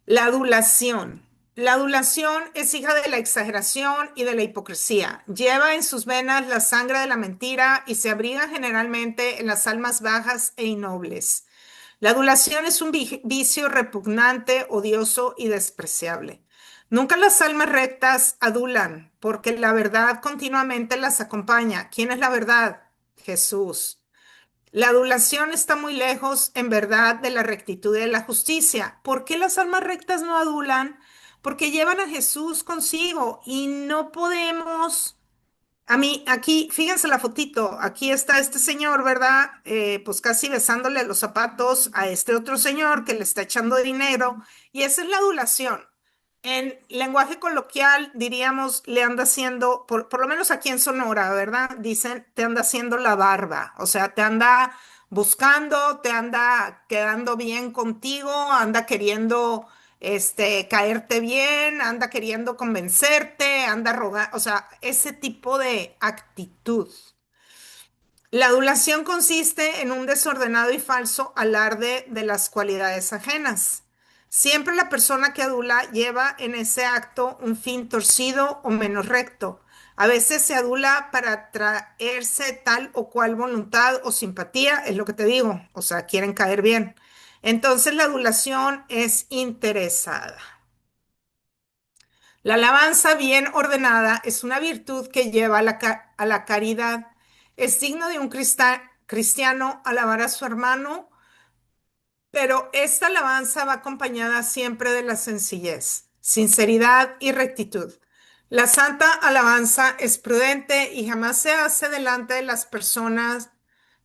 La adulación. La adulación es hija de la exageración y de la hipocresía. Lleva en sus venas la sangre de la mentira y se abriga generalmente en las almas bajas e innobles. La adulación es un vicio repugnante, odioso y despreciable. Nunca las almas rectas adulan, porque la verdad continuamente las acompaña. ¿Quién es la verdad? Jesús. La adulación está muy lejos, en verdad, de la rectitud y de la justicia. ¿Por qué las almas rectas no adulan? Porque llevan a Jesús consigo y no podemos. A mí, aquí, fíjense la fotito, aquí está este señor, ¿verdad? Pues casi besándole los zapatos a este otro señor que le está echando dinero, y esa es la adulación. En lenguaje coloquial diríamos, le anda haciendo, por lo menos aquí en Sonora, ¿verdad? Dicen, te anda haciendo la barba, o sea, te anda buscando, te anda quedando bien contigo, anda queriendo caerte bien, anda queriendo convencerte, anda rogando, o sea, ese tipo de actitud. La adulación consiste en un desordenado y falso alarde de las cualidades ajenas. Siempre la persona que adula lleva en ese acto un fin torcido o menos recto. A veces se adula para traerse tal o cual voluntad o simpatía, es lo que te digo, o sea, quieren caer bien. Entonces la adulación es interesada. La alabanza bien ordenada es una virtud que lleva a a la caridad. Es digno de un cristiano alabar a su hermano, pero esta alabanza va acompañada siempre de la sencillez, sinceridad y rectitud. La santa alabanza es prudente y jamás se hace delante de las personas,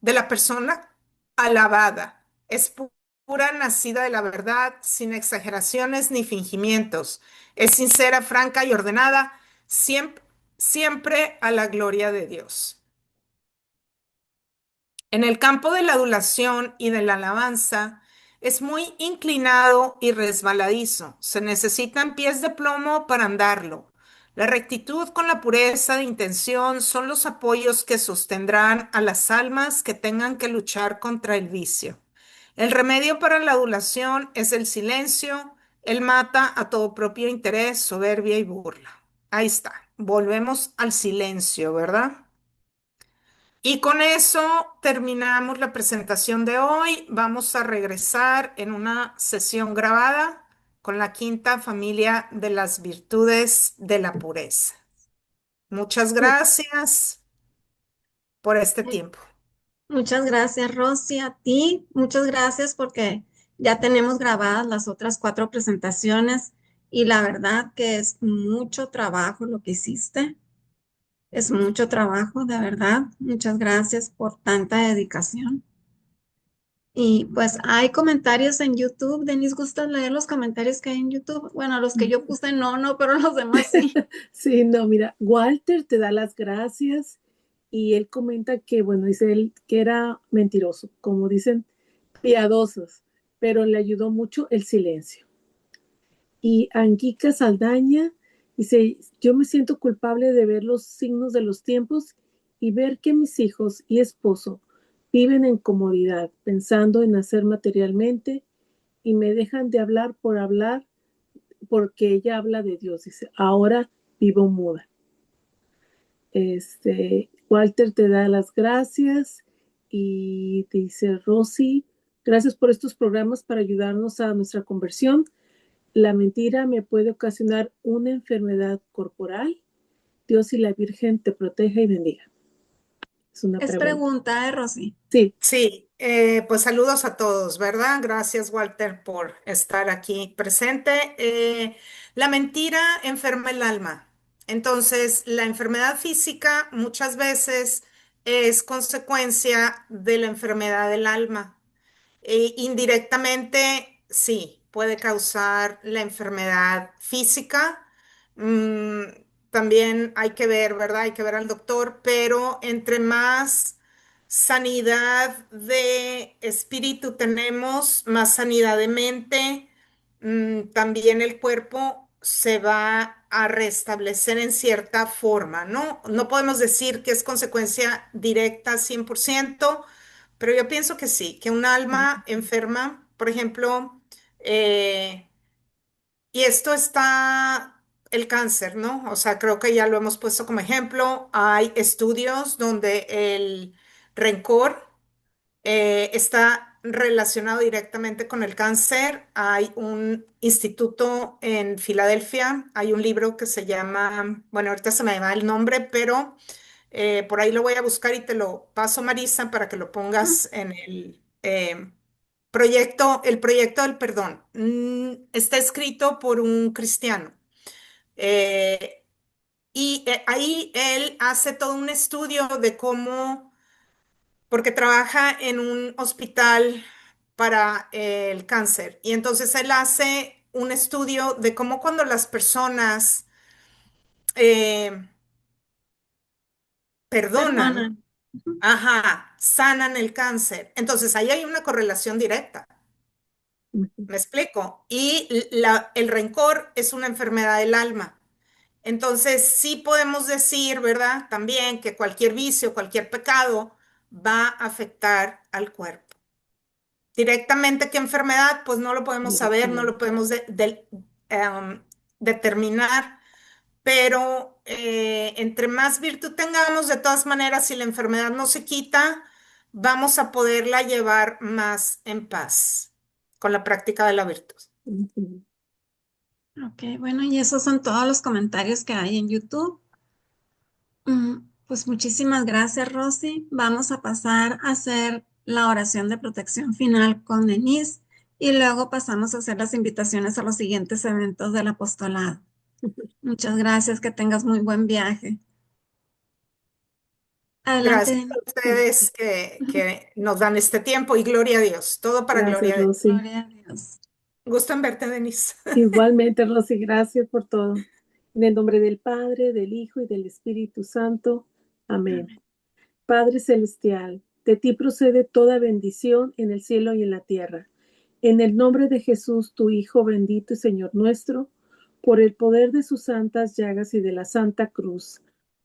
de la persona alabada. Es pura, nacida de la verdad, sin exageraciones ni fingimientos. Es sincera, franca y ordenada, siempre, siempre a la gloria de Dios. En el campo de la adulación y de la alabanza es muy inclinado y resbaladizo. Se necesitan pies de plomo para andarlo. La rectitud con la pureza de intención son los apoyos que sostendrán a las almas que tengan que luchar contra el vicio. El remedio para la adulación es el silencio. Él mata a todo propio interés, soberbia y burla. Ahí está. Volvemos al silencio, ¿verdad? Y con eso terminamos la presentación de hoy. Vamos a regresar en una sesión grabada con la quinta familia de las virtudes de la pureza. Muchas Mu- gracias por este mu- tiempo. Muchas gracias, Rosy, a ti. Muchas gracias porque ya tenemos grabadas las otras 4 presentaciones y la verdad que es mucho trabajo lo que hiciste. Es mucho trabajo, de verdad. Muchas gracias por tanta dedicación. Y pues hay comentarios en YouTube. Denise, ¿gusta leer los comentarios que hay en YouTube? Bueno, los que yo puse no, pero los demás sí. Sí, no, mira, Walter te da las gracias y él comenta que, bueno, dice él que era mentiroso, como dicen, piadosos, pero le ayudó mucho el silencio. Y Anguica Saldaña dice, yo me siento culpable de ver los signos de los tiempos y ver que mis hijos y esposo viven en comodidad, pensando en hacer materialmente y me dejan de hablar porque ella habla de Dios. Dice, ahora vivo muda. Walter te da las gracias y te dice, Rosy, gracias por estos programas para ayudarnos a nuestra conversión. La mentira me puede ocasionar una enfermedad corporal. Dios y la Virgen te proteja y bendiga. Es una Es pregunta. pregunta, Rosy. Sí. Sí, pues saludos a todos, ¿verdad? Gracias, Walter, por estar aquí presente. La mentira enferma el alma. Entonces, la enfermedad física muchas veces es consecuencia de la enfermedad del alma. Indirectamente, sí, puede causar la enfermedad física. Mm, también hay que ver, ¿verdad? Hay que ver al doctor, pero entre más sanidad de espíritu tenemos, más sanidad de mente, también el cuerpo se va a restablecer en cierta forma, ¿no? No podemos decir que es consecuencia directa 100%, pero yo pienso que sí, que un alma enferma, por ejemplo, eh, y esto está el cáncer, ¿no? O sea, creo que ya lo hemos puesto como ejemplo. Hay estudios donde el rencor está relacionado directamente con el cáncer. Hay un instituto en Filadelfia, hay un libro que se llama, bueno, ahorita se me va el nombre, pero Por ahí lo voy a buscar y te lo paso, Marisa, para que lo Ah, pongas en proyecto, el proyecto del perdón. Está escrito por un cristiano. Eh, ahí él hace todo un estudio de cómo, porque trabaja en un hospital para el cáncer. Y entonces él hace un estudio de cómo cuando las personas eh, perdona. perdonan, Ujú. ajá, sanan el cáncer. Entonces ahí hay una correlación directa. Ujú. ¿Me explico? Y el rencor es una enfermedad del alma. Entonces, sí podemos decir, ¿verdad? También que cualquier vicio, cualquier pecado va a afectar al cuerpo. Directamente qué enfermedad, pues no lo podemos saber, no Directamente. lo podemos determinar, pero entre más virtud tengamos, de todas maneras, si la enfermedad no se quita, vamos a poderla llevar más en paz con la práctica de la virtud. Ujú. Ok, bueno, y esos son todos los comentarios que hay en YouTube. Pues muchísimas gracias, Rosy. Vamos a pasar a hacer la oración de protección final con Denise y luego pasamos a hacer las invitaciones a los siguientes eventos del apostolado. Muchas gracias, que tengas muy buen viaje. Adelante, Gracias a Denise. ustedes que nos dan este tiempo y gloria a Dios. Todo para Gracias, gloria de Dios. Rosy. Gloria a Dios. Gusto en verte, Denise. Igualmente, Rosy, gracias por todo. En el nombre del Padre, del Hijo y del Espíritu Santo. Amén. Amén. Padre Celestial, de ti procede toda bendición en el cielo y en la tierra. En el nombre de Jesús, tu Hijo bendito y Señor nuestro, por el poder de sus santas llagas y de la Santa Cruz,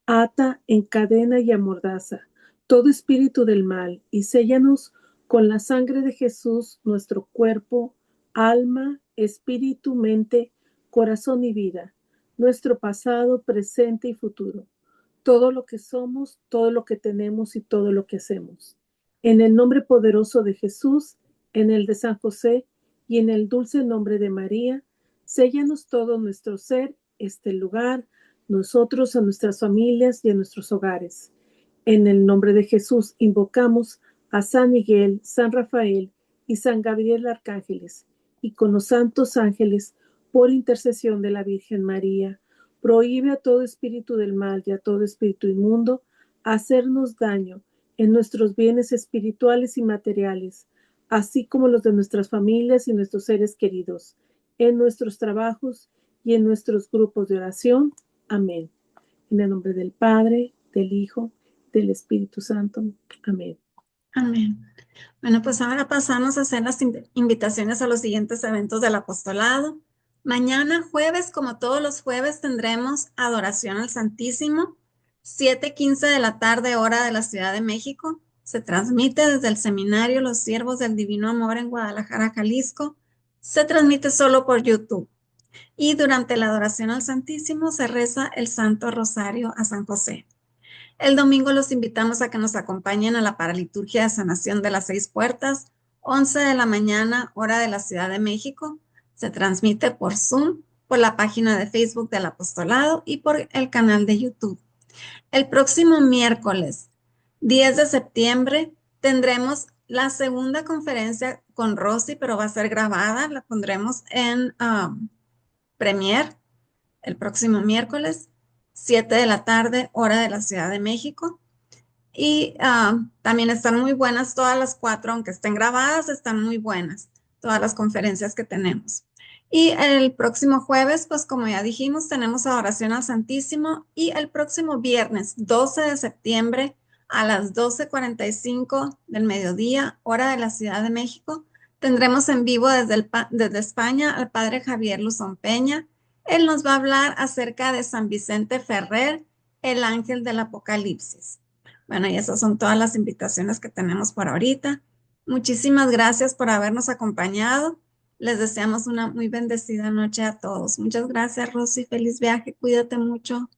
ata, encadena y amordaza todo espíritu del mal y séllanos con la sangre de Jesús, nuestro cuerpo, alma, espíritu, mente, corazón y vida, nuestro pasado, presente y futuro, todo lo que somos, todo lo que tenemos y todo lo que hacemos. En el nombre poderoso de Jesús, en el de San José y en el dulce nombre de María, séllanos todo nuestro ser, este lugar, nosotros, a nuestras familias y a nuestros hogares. En el nombre de Jesús invocamos a San Miguel, San Rafael y San Gabriel arcángeles, y con los santos ángeles, por intercesión de la Virgen María, prohíbe a todo espíritu del mal y a todo espíritu inmundo hacernos daño en nuestros bienes espirituales y materiales, así como los de nuestras familias y nuestros seres queridos, en nuestros trabajos y en nuestros grupos de oración. Amén. En el nombre del Padre, del Hijo, del Espíritu Santo. Amén. Amén. Bueno, pues ahora pasamos a hacer las invitaciones a los siguientes eventos del apostolado. Mañana jueves, como todos los jueves, tendremos adoración al Santísimo, 7:15 de la tarde, hora de la Ciudad de México. Se transmite desde el seminario Los Siervos del Divino Amor en Guadalajara, Jalisco. Se transmite solo por YouTube. Y durante la adoración al Santísimo se reza el Santo Rosario a San José. El domingo los invitamos a que nos acompañen a la paraliturgia de sanación de las 6 puertas, 11 de la mañana, hora de la Ciudad de México. Se transmite por Zoom, por la página de Facebook del Apostolado y por el canal de YouTube. El próximo miércoles, 10 de septiembre, tendremos la segunda conferencia con Rosy, pero va a ser grabada. La pondremos en Premiere el próximo miércoles, 7 de la tarde, hora de la Ciudad de México. Y también están muy buenas todas las 4, aunque estén grabadas, están muy buenas todas las conferencias que tenemos. Y el próximo jueves, pues como ya dijimos, tenemos adoración al Santísimo y el próximo viernes, 12 de septiembre, a las 12:45 del mediodía, hora de la Ciudad de México, tendremos en vivo desde España al Padre Javier Luzón Peña. Él nos va a hablar acerca de San Vicente Ferrer, el ángel del Apocalipsis. Bueno, y esas son todas las invitaciones que tenemos por ahorita. Muchísimas gracias por habernos acompañado. Les deseamos una muy bendecida noche a todos. Muchas gracias, Rosy. Feliz viaje. Cuídate mucho.